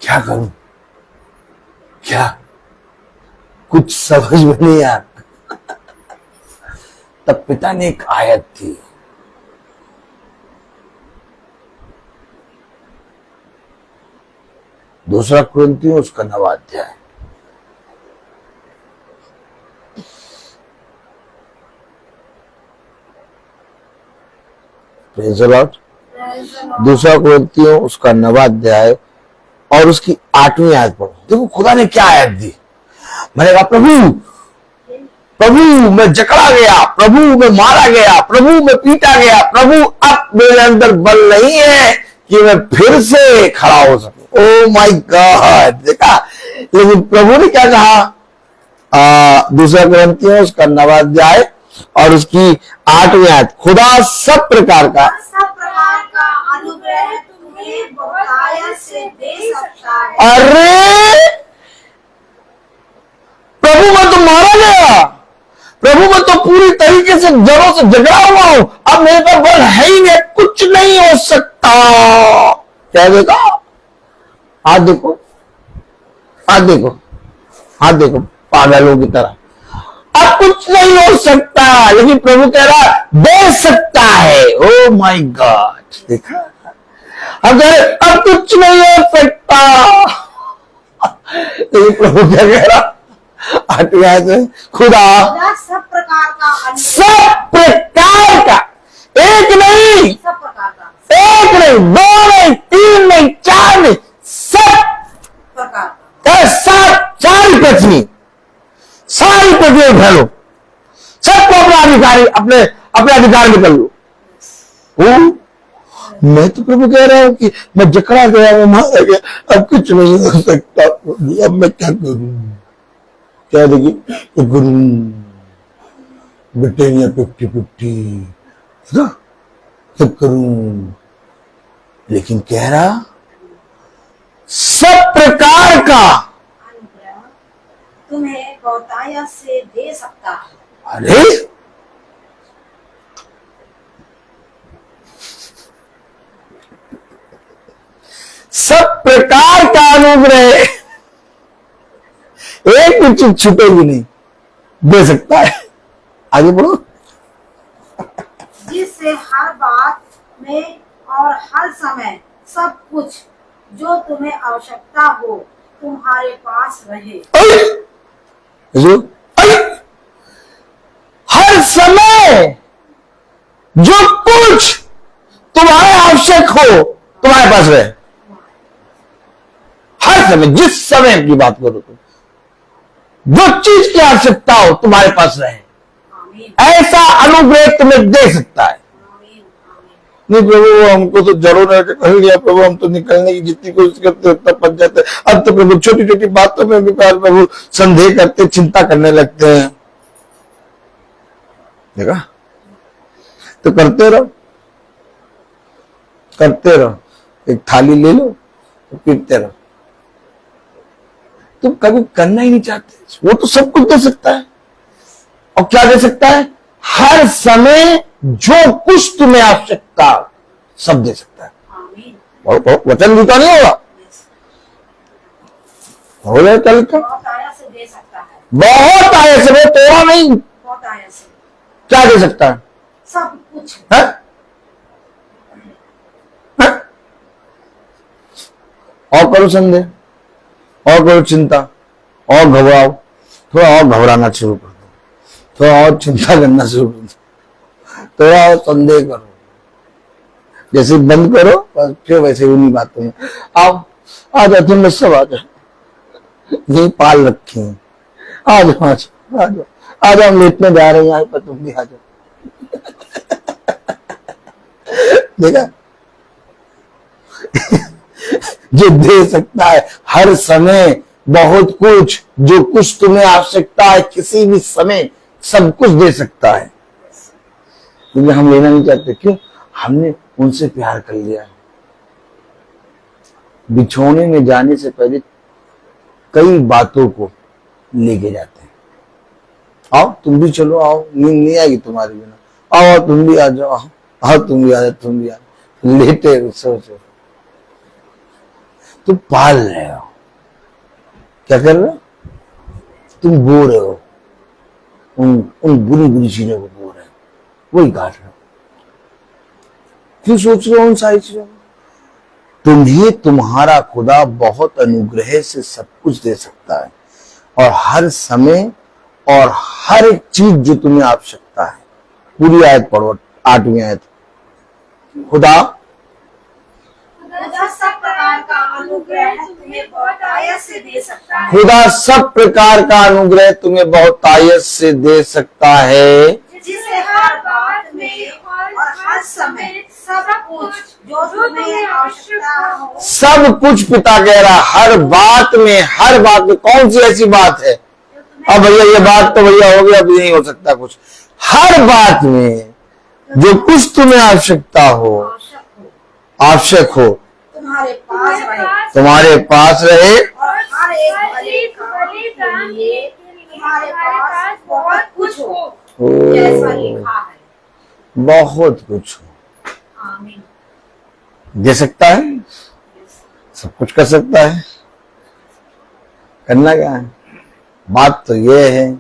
क्या करूं, क्या, कुछ समझ में नहीं आ रहा। तब पिता ने एक आयत थी, दूसरा कुरिन्थियों उसका 9वां अध्याय, प्रेज द लॉर्ड। दूसरा कुरिन्थियों उसका 9वां अध्याय और उसकी 8वीं आयत पढ़ो। देखो खुदा ने क्या आयत दी। मैंने कहा प्रभु मैं जकड़ा गया, प्रभु मैं मारा गया, प्रभु मैं पीटा गया, प्रभु अब मेरे अंदर बल नहीं है कि मैं फिर से खड़ा हो सकूं। ओ माय गॉड, देखा। लेकिन प्रभु ने क्या कहा, दूसरा कुरिन्थियों उसका 9वां अध्याय और उसकी 8वीं आयत, खुदा सब प्रकार का अनुग्रह तुम्हें बहुतायत से दे सकता है। अरे प्रभु मैं तो मारा गया, प्रभु मैं तो पूरी तरीके से जड़ों से जकड़ा हुआ हूं, अब मेरे पास बल है ही नहीं, कुछ नहीं हो सकता। क्या देखा, हाथ देखो, हाथ देखो, हाथ देखो, पागलों की तरह। अब कुछ नहीं हो सकता, लेकिन प्रभु कह रहा दे सकता है। ओ माय गॉड, देखा। अब कह रहे अब कुछ नहीं हो सकता, लेकिन प्रभु क्या कह रहा, 8वीं आयत में, खुदा सब प्रकार का एक नहीं, सब प्रकार का, एक नहीं, 2 नहीं, 3 नहीं, 4 नहीं, सब प्रकार का, सारी पृथ्वी, सारी पृथ्वी उठा लो, सबको अपना अधिकारी अपने अधिकार में कर लो। मैं तो प्रभु कह रहा हूं कि मैं जकड़ा गया, मैं मारा गया, अब कुछ नहीं हो सकता, अब मैं क्या करूं, क्या देखिए गुरु ब्रिटेनिया 50-50 सब करूं, लेकिन कह रहा सब प्रकार का अनुग्रह तुम्हें बहुतायत से दे सकता है। अरे सब प्रकार का अनुग्रह, एक भी चीज छूटेगी नहीं, दे सकता है। आगे बढ़ो। जिससे हर बात में और हर समय सब कुछ जो तुम्हें आवश्यकता हो तुम्हारे पास रहे। हर समय जो कुछ तुम्हारे आवश्यक हो तुम्हारे पास रहे। हर समय, जिस समय की बात करो तुम, जो चीज की आवश्यकता हो तुम्हारे पास रहे, आमीन, ऐसा अनुग्रह तुम्हें दे सकता है। आमीन, आमीन। नहीं प्रभु हमको तो जरूर कर लिया प्रभु, हम तो निकलने की जितनी कोशिश करते उतना पक जाते। अब तो प्रभु छोटी छोटी बातों में भी प्रभु संदेह करते, चिंता करने लगते हैं। देखा, तो करते रहो, करते रहो, एक थाली ले लो, पीटते रहो। तुम कभी करना ही नहीं चाहते, वो तो सब कुछ दे सकता है। और क्या दे सकता है, हर समय जो कुछ तुम्हें आवश्यकता सब दे सकता है। आमीन। वचन झूठा नहीं होगा, हो गया कल का, बहुतायत से दे सकता है, बहुत आए से, वो तोड़ा नहीं, बहुतायत से क्या दे सकता है, सब कुछ। है? है? और करो संदेह, और करो चिंता, और घबराओ, थोड़ा और घबराना शुरू कर दो, थोड़ा और चिंता करना शुरू कर दो, थोड़ा और संदेह करो। जैसे बंद करो बस फिर वैसे उन्हीं बातों में आओ, आ जाओ, तुम लोग सब आ जाओ, यही पाल रखी है, आ जाओ आ जाओ आ जाओ आ जाओ, हम लेटने जा रहे हैं यहाँ पर, तुम भी आ जाओ। देखा, जो दे सकता है हर समय बहुत कुछ, जो कुछ तुम्हें आवश्यकता है किसी भी समय सब कुछ दे सकता है। क्योंकि हम लेना नहीं चाहते, क्यों, हमने उनसे प्यार कर लिया है। बिछोने में जाने से पहले कई बातों को लेके जाते हैं। आओ तुम भी चलो, आओ, नींद नहीं आएगी तुम्हारे बिना, आओ तुम भी आ जाओ, आओ आओ तुम भी आ जाओ, तुम भी आ जाओ, लेटे सोचो, तुम पाल रहे हो, क्या कर रहे हो, तुम बो रहे हो, उन बुरी बुरी चीजों को बो रहे हो, वही काट रहे हो। क्यों सोच रहे हो उन सारी चीजों को? तुम्हें तुम्हारा खुदा बहुत अनुग्रह से सब कुछ दे सकता है, और हर समय और हर एक चीज जो तुम्हें आवश्यकता है। पूरी आयत पढ़ो, 8वीं आयत, खुदा खुदा सब प्रकार का अनुग्रह तुम्हें बहुत आयत से दे सकता है। खुदा सब प्रकार का अनुग्रह तुम्हें बहुत आयत से दे सकता है, जिसे हर बात में और हर समय सब कुछ जो तुम्हें आवश्यकता हो, सब कुछ पिता कह रहा, हर बात में कौन सी ऐसी बात है? अब भैया ये बात तो भैया हो गया, अब नहीं हो सकता कुछ। हर बात में जो कुछ तुम्हें आवश्यकता हो, आवश्यक हो, तुम्हारे पास रहे और हर एक भले काम के लिए तुम्हारे पास बहुत कुछ हो, जैसा लिखा है। बहुत कुछ हो। आमीन। दे सकता है, सब कुछ कर सकता है। करना क्या है? बात तो ये है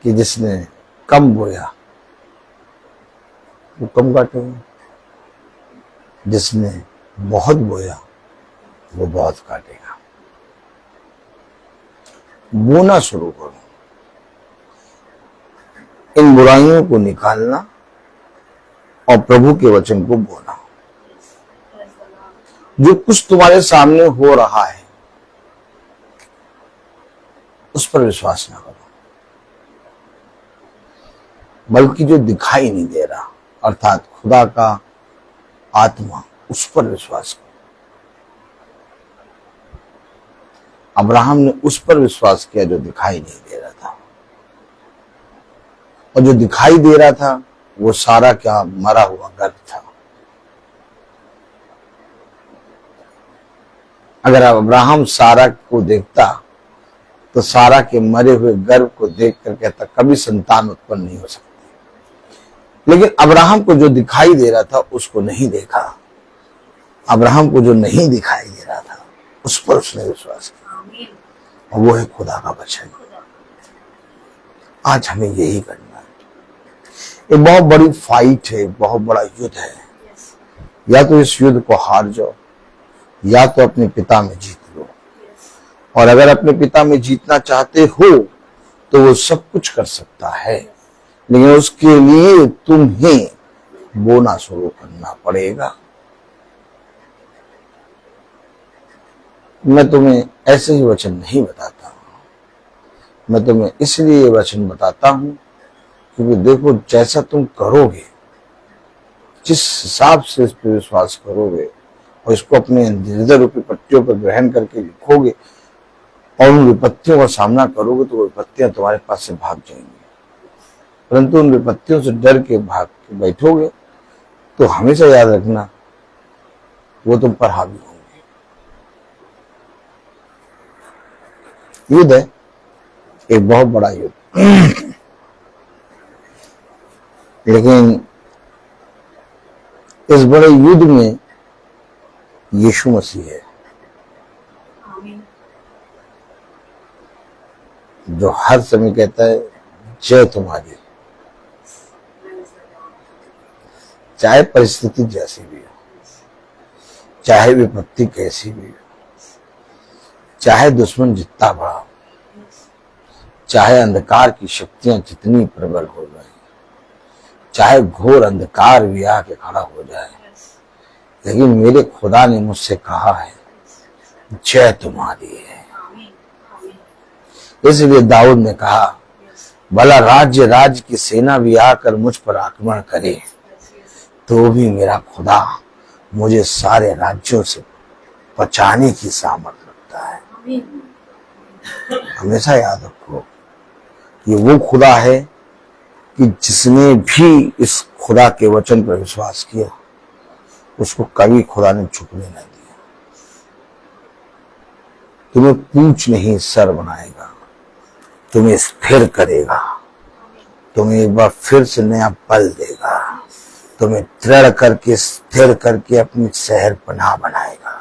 कि जिसने कम बोया वो कम काटेगा, जिसने बहुत बोया वो बहुत काटेगा। बोना शुरू करो, इन बुराइयों को निकालना और प्रभु के वचन को बोना। जो कुछ तुम्हारे सामने हो रहा है उस पर विश्वास ना करो, बल्कि जो दिखाई नहीं दे रहा अर्थात खुदा का आत्मा, उस पर विश्वास करो। अब्राहम ने उस पर विश्वास किया जो दिखाई नहीं दे रहा था, और जो दिखाई दे रहा था वो सारा क्या मरा हुआ गर्भ था। अगर अब्राहम सारा को देखता तो सारा के मरे हुए गर्भ को देख कर कहता कभी संतान उत्पन्न नहीं हो सकती। लेकिन अब्राहम को जो दिखाई दे रहा था उसको नहीं देखा। अब्राहम को जो नहीं दिखाई दे रहा था उस पर उसने विश्वास किया, और वो है खुदा का वचन। आज हमें यही करना है। एक बहुत बड़ी फाइट है, बहुत बड़ा युद्ध है। या तो इस युद्ध को हार जाओ या तो अपने पिता में जीत लो। और अगर अपने पिता में जीतना चाहते हो तो वो सब कुछ कर सकता है, लेकिन उसके लिए तुम्हें बोना शुरू करना पड़ेगा। मैं तुम्हें ऐसे ही वचन नहीं बताता हूं, मैं तुम्हें इसलिए ये वचन बताता हूं क्योंकि देखो जैसा तुम करोगे, जिस हिसाब से इस पर विश्वास करोगे और इसको अपने हृदय रूपी पट्टियों पर ग्रहण करके लिखोगे और उन विपत्तियों का सामना करोगे तो वो विपत्तियां तुम्हारे पास से भाग जाएंगी। परंतु उन विपत्तियों से डर के भाग के बैठोगे तो हमेशा याद रखना वो तुम पर हावी होंगे। युद्ध है, एक बहुत बड़ा युद्ध, लेकिन इस बड़े युद्ध में यीशु मसीह है जो हर समय कहता है जय तुम्हारी, चाहे परिस्थिति जैसी भी हो, चाहे विपत्ति कैसी भी हो, चाहे दुश्मन जितना बड़ा हो, चाहे अंधकार की शक्तियां जितनी प्रबल हो जाए, चाहे घोर अंधकार भी आके खड़ा हो जाए, लेकिन मेरे खुदा ने मुझसे कहा है जय तुम्हारी है। इसलिए दाऊद ने कहा भला राज्य की सेना भी आकर मुझ पर आक्रमण करे तो भी मेरा खुदा मुझे सारे राज्यों से बचाने की सामर्थ रखता है। हमेशा याद रखो ये वो खुदा है कि जिसने भी इस खुदा के वचन पर विश्वास किया उसको कभी खुदा ने झुकने न दिया। तुम्हें पूंछ नहीं सर बनाएगा, तुम्हें स्थिर करेगा, तुम्हें एक बार फिर से नया बल देगा, तुम्हें दृढ़ करके स्थिर करके अपनी शहर पनाह बनाएगा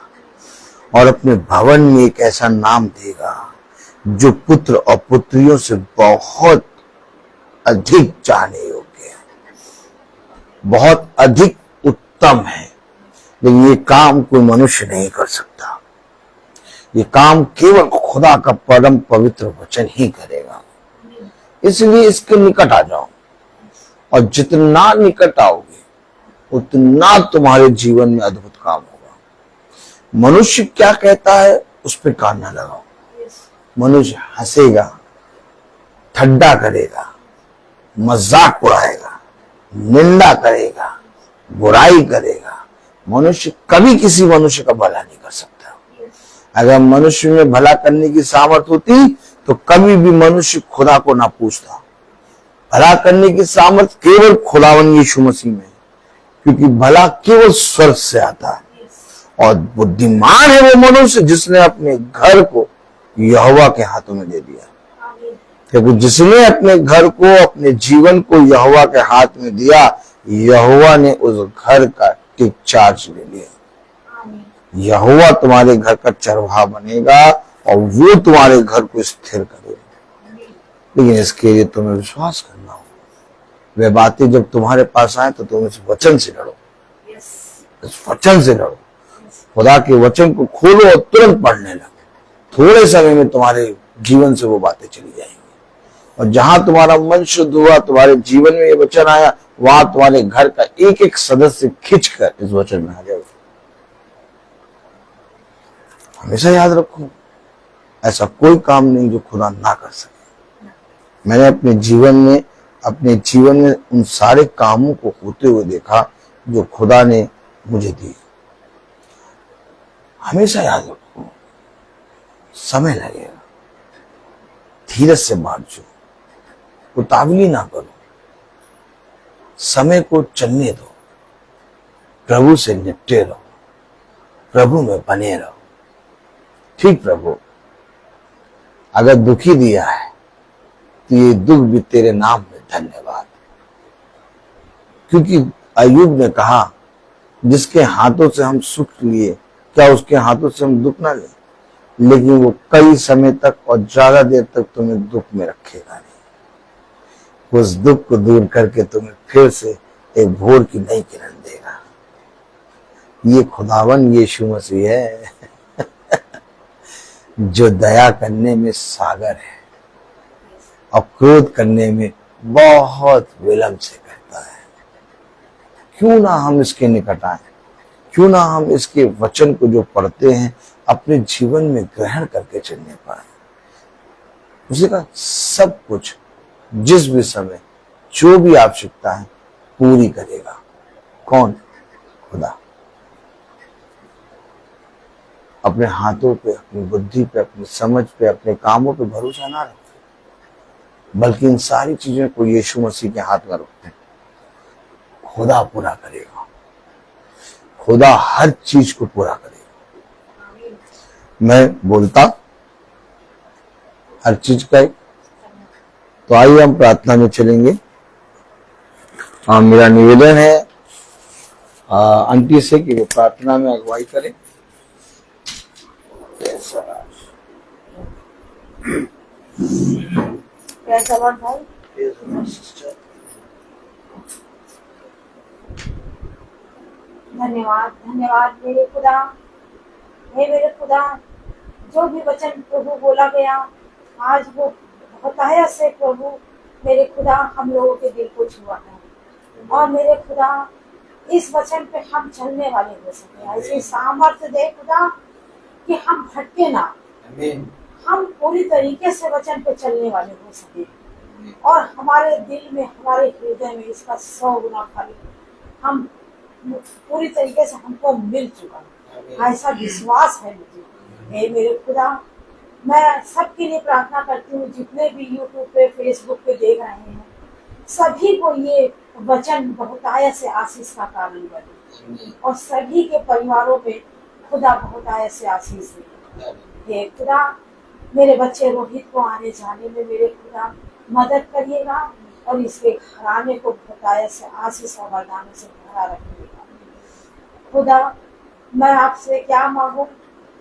और अपने भवन में एक ऐसा नाम देगा जो पुत्र और पुत्रियों से बहुत अधिक चाहने योग्य है, बहुत अधिक उत्तम है। लेकिन ये काम कोई मनुष्य नहीं कर सकता, ये काम केवल खुदा का परम पवित्र वचन ही करेगा। इसलिए इसके निकट आ जाओ और जितना निकट आओगे उतना तुम्हारे जीवन में अद्भुत काम होगा। मनुष्य क्या कहता है उस पर कान ना लगाओ। मनुष्य हंसेगा, ठट्टा करेगा, मजाक उड़ाएगा, निंदा करेगा, बुराई करेगा। मनुष्य कभी किसी मनुष्य का भला नहीं कर सकता। अगर मनुष्य में भला करने की सामर्थ होती तो कभी भी मनुष्य खुदा को ना पूछता। भला करने की सामर्थ केवल खुदावन यीशु मसीह में, क्योंकि भला केवल स्वर्ग से आता है। और बुद्धिमान है वो मनुष्य जिसने अपने घर को यहोवा के हाथों में दे दिया। क्योंकि जिसने अपने घर को, अपने जीवन को यहोवा के हाथ में दिया, यहोवा ने उस घर का टेक चार्ज ले लिया। यहोवा तुम्हारे घर का चरवाहा बनेगा और वो तुम्हारे घर को स्थिर करेगा। लेकिन इसके लिए तुम्हें विश्वास करना होगा। वे बातें जब तुम्हारे पास आए तो तुम इस वचन से लड़ो, इस वचन से लड़ो। खुदा के वचन को खोलो और तुरंत पढ़ने लगो। थोड़े समय में तुम्हारे जीवन से वो बातें चली जाएंगी। और जहां तुम्हारा मन शुद्ध हुआ, तुम्हारे जीवन में ये वचन आया, वहां तुम्हारे घर का एक एक सदस्य खिंचकर इस वचन में आ जाएगा। हमेशा याद रखो, ऐसा कोई काम नहीं जो खुदा ना कर सके। मैंने अपने जीवन में उन सारे कामों को होते हुए देखा जो खुदा ने मुझे दिए। हमेशा याद रखो, समय लगेगा, धीरज से बांटो, उतावली ना करो, समय को चलने दो, प्रभु से निपटे रहो, प्रभु में बने रहो। ठीक प्रभु, अगर दुखी दिया है तो ये दुख भी तेरे नाम में धन्यवाद। क्योंकि अय्यूब ने कहा, जिसके हाथों से हम सुख लिए, क्या उसके हाथों से हम दुख ना लें? लेकिन वो कई समय तक और ज्यादा देर तक तुम्हें दुख में रखेगा नहीं। उस दुख को दूर करके तुम्हें फिर से एक भोर की नई किरण देगा। ये खुदावन यीशु मसीह है जो दया करने में सागर है और क्रोध करने में बहुत विलंब से करता है। क्यों ना हम इसके निकट आए, क्यों ना हम इसके वचन को जो पढ़ते हैं अपने जीवन में ग्रहण करके चलने पाए। उसी का सब कुछ जिस भी समय जो भी आवश्यकता है पूरी करेगा। कौन? खुदा। अपने हाथों पे, अपनी बुद्धि पे, अपनी समझ पे, अपने कामों पे भरोसा ना रखते, बल्कि इन सारी चीजों को यीशु मसीह के हाथ में रखते। खुदा पूरा करेगा, खुदा हर चीज को पूरा करेगा। मैं बोलता हर चीज का। तो आइए हम प्रार्थना में चलेंगे। मेरा निवेदन है आंटी से कि वो प्रार्थना में अगुवाई करें। कैसा लॉर्ड भाई? धन्यवाद, धन्यवाद मेरे खुदा। हे मेरे खुदा, जो भी वचन प्रभु बोला गया आज वो बताया से प्रभु मेरे खुदा हम लोगों के दिल को छुआ है। और मेरे खुदा इस वचन पे हम चलने वाले हो सके। ऐसी सामर्थ्य दे खुदा कि हम भटके ना, हम पूरी तरीके से वचन पे चलने वाले हो सके और हमारे दिल में, हमारे हृदय में इसका 100 गुना फल हम पूरी तरीके से हमको मिल चुका। ऐसा विश्वास है मुझे। हे मेरे खुदा, मैं सबके लिए प्रार्थना करती हूँ जितने भी यूट्यूब पे, फेसबुक पे देख रहे हैं, सभी को ये वचन बहुतायत से आशीष का कारण बने और सभी के परिवारों पे खुदा बहुतायत से आशीष दे। हे खुदा, मेरे बच्चे रोहित को आने जाने में मेरे खुदा मदद करिएगा और इसके घराने को बहुतायत से आशीष और वरदानों से भरा रखिएगा। खुदा, मैं आपसे क्या मांगू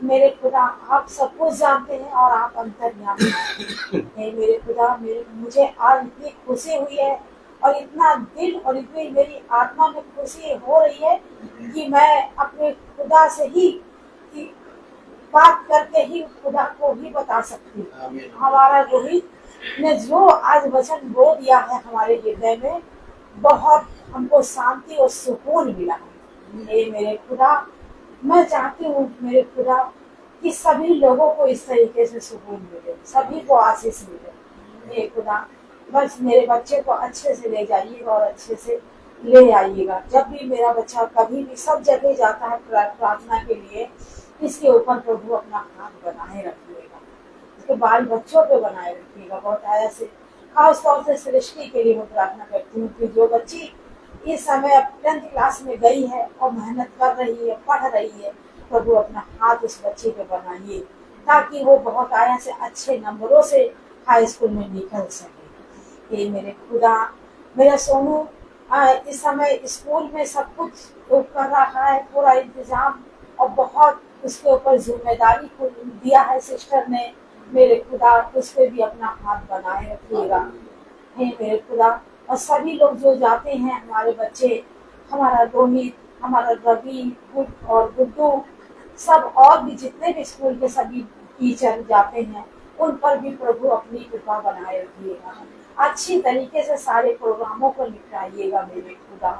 मेरे खुदा, आप सब कुछ जानते हैं और आप अंतर्यामी हैं। मेरे खुदा, मुझे आज इतनी खुशी हुई है और इतना दिल और इतनी मेरी आत्मा में खुशी हो रही है कि मैं अपने खुदा से ही बात करके ही खुदा को ही बता सकती हूँ। हमारा रोहित ने जो आज वचन बो दिया है हमारे हृदय में, बहुत हमको शांति और सुकून मिला है। ये मेरे खुदा, मैं चाहती हूँ मेरे खुदा कि सभी लोगों को इस तरीके से सुकून मिले, सभी को आशीष मिले। ये खुदा बस मेरे बच्चे को अच्छे से ले जाइएगा और अच्छे से ले आइएगा। जब भी मेरा बच्चा कभी भी सब जगह जाता है प्रार्थना के लिए, इसके ऊपर प्रभु अपना हाथ बनाए रखिएगा, इसके बाल बच्चों पे बनाए रखिएगा। बहुत आया से खास तौर से सृष्टि के लिए मैं प्रार्थना करती हूँ कि जो बच्ची इस समय 10th क्लास में गई है और मेहनत कर रही है, पढ़ रही है, प्रभु अपना हाथ उस बच्चे पे बनाइए ताकि वो बहुत आया से अच्छे नंबरों से हाई स्कूल में निकल सके। ये मेरे खुदा, मेरा सोनू इस समय स्कूल में सब कुछ कर रहा है, पूरा इंतजाम, और बहुत उसके ऊपर जिम्मेदारी को दिया है सिस्टर ने। मेरे खुदा उस पर भी अपना हाथ बनाए रखिएगा। हे मेरे खुदा, और सभी लोग जो जाते हैं, हमारे बच्चे, हमारा रोहित, हमारा रवि और गुड्डू, सब और भी जितने भी स्कूल के सभी टीचर जाते हैं, उन पर भी प्रभु अपनी कृपा बनाए रखिएगा। अच्छी तरीके से सारे प्रोग्रामों को निपटाइएगा मेरे खुदा।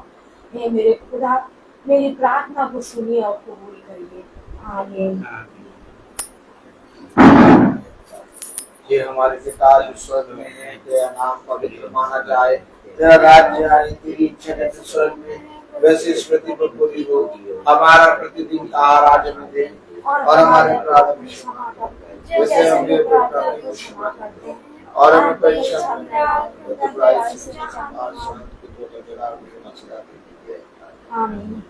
हे मेरे खुदा, मेरी प्रार्थना को सुनिए और कबूल करिए। आमीन। ये हमारे पिता जो स्वर्ग में है, तेरा नाम पवित्र माना जाए, तेरा राज्य आए, तेरी इच्छा जैसे स्वर्ग में वैसे इस पृथ्वी पर पूरी हो। हमारा प्रतिदिन का आहार आज हमें दे, और हमारे अपराध भी क्षमा कर जैसे हम भी अपराधी को क्षमा करते हैं, और हमें परीक्षा में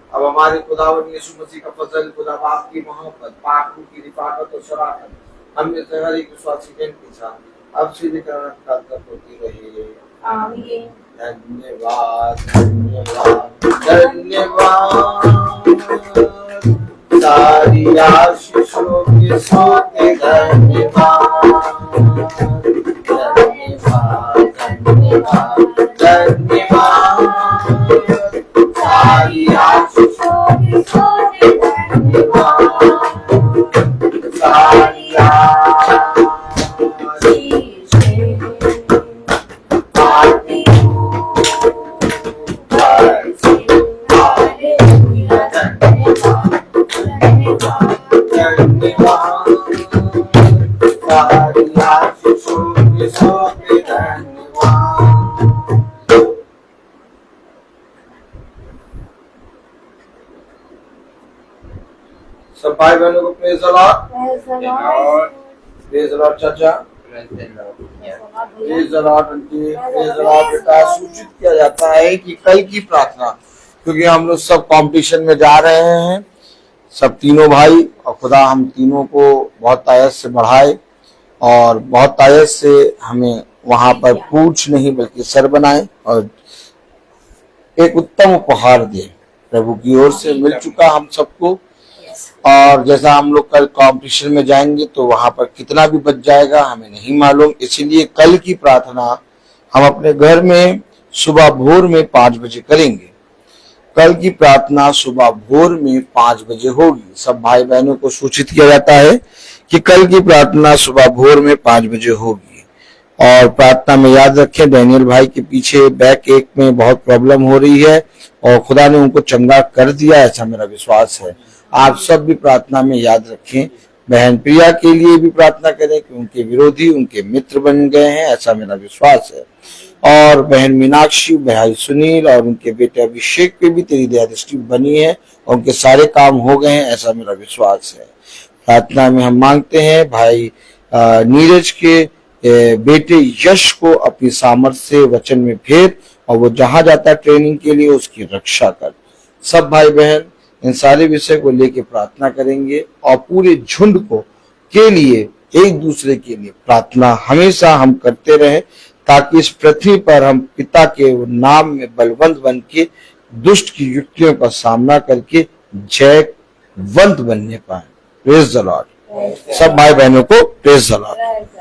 अब हमारे खुदावन यीशु मसीह का फजल, खुदा बाप की मोहब्बत, पाक रूह की रिफाकत और शराफत हम में से हर एक विश्वासी जन के साथ अब से लेकर तक होती रहे। आमीन। धन्यवाद धन्यवाद धन्यवाद, सारी आशीषों के सोते धन्यवाद धन्यवाद धन्यवाद धन्यवाद, सारी आशीषों के सोते धन्यवाद, सारी आशीषें आती हूँ बरसे, हालेलुया धन्यवाद धन्यवाद धन्यवाद, सारी आशीषों के सोते धन्यवाद। सब भाई बहनों को praise the lord, praise the lord चाचा, praise the lord aunty, praise the lord बेटा। सूचित किया जाता है कि कल की प्रार्थना, क्योंकि हम लोग सब कंपटीशन में जा रहे हैं, सब तीनों भाई, और खुदा हम तीनों को बहुत तायत से बढ़ाए और बहुत तायत से हमें वहां पर पूछ नहीं बल्कि सर बनाए और एक उत्तम उपहार दे। प्रभु की ओर से मिल चुका हम सबको, और जैसा हम लोग कल कंपटीशन में जाएंगे तो वहां पर कितना भी बच जाएगा हमें नहीं मालूम। इसीलिए कल की प्रार्थना हम अपने घर में सुबह भोर में 5 बजे करेंगे। कल की प्रार्थना सुबह भोर में 5 बजे होगी। सब भाई बहनों को सूचित किया जाता है कि कल की प्रार्थना सुबह भोर में 5 बजे होगी। और प्रार्थना में याद रखें, डैनियल भाई के पीछे बैक एक में बहुत प्रॉब्लम हो रही है और खुदा ने उनको चंगा कर दिया, ऐसा मेरा विश्वास है। आप सब भी प्रार्थना में याद रखें। बहन प्रिया के लिए भी प्रार्थना करें कि उनके विरोधी उनके मित्र बन गए हैं, ऐसा मेरा विश्वास है। और बहन मीनाक्षी, भाई सुनील और उनके बेटे अभिषेक पे भी तेरी दया दृष्टि बनी है और उनके सारे काम हो गए हैं, ऐसा मेरा विश्वास है। प्रार्थना में हम मांगते हैं भाई नीरज के बेटे यश को अपनी सामर्थ्य से वचन में भेद, और वो जहां जाता है ट्रेनिंग के लिए उसकी रक्षा कर। सब भाई बहन इन सारे विषय को लेके प्रार्थना करेंगे और पूरे झुंड को के लिए, एक दूसरे के लिए प्रार्थना हमेशा हम करते रहें, ताकि इस पृथ्वी पर हम पिता के नाम में बलवंत बन के दुष्ट की युक्तियों का सामना करके जयवंत बनने पाए। Praise the Lord. सब भाई बहनों को प्रेज द लॉर्ड।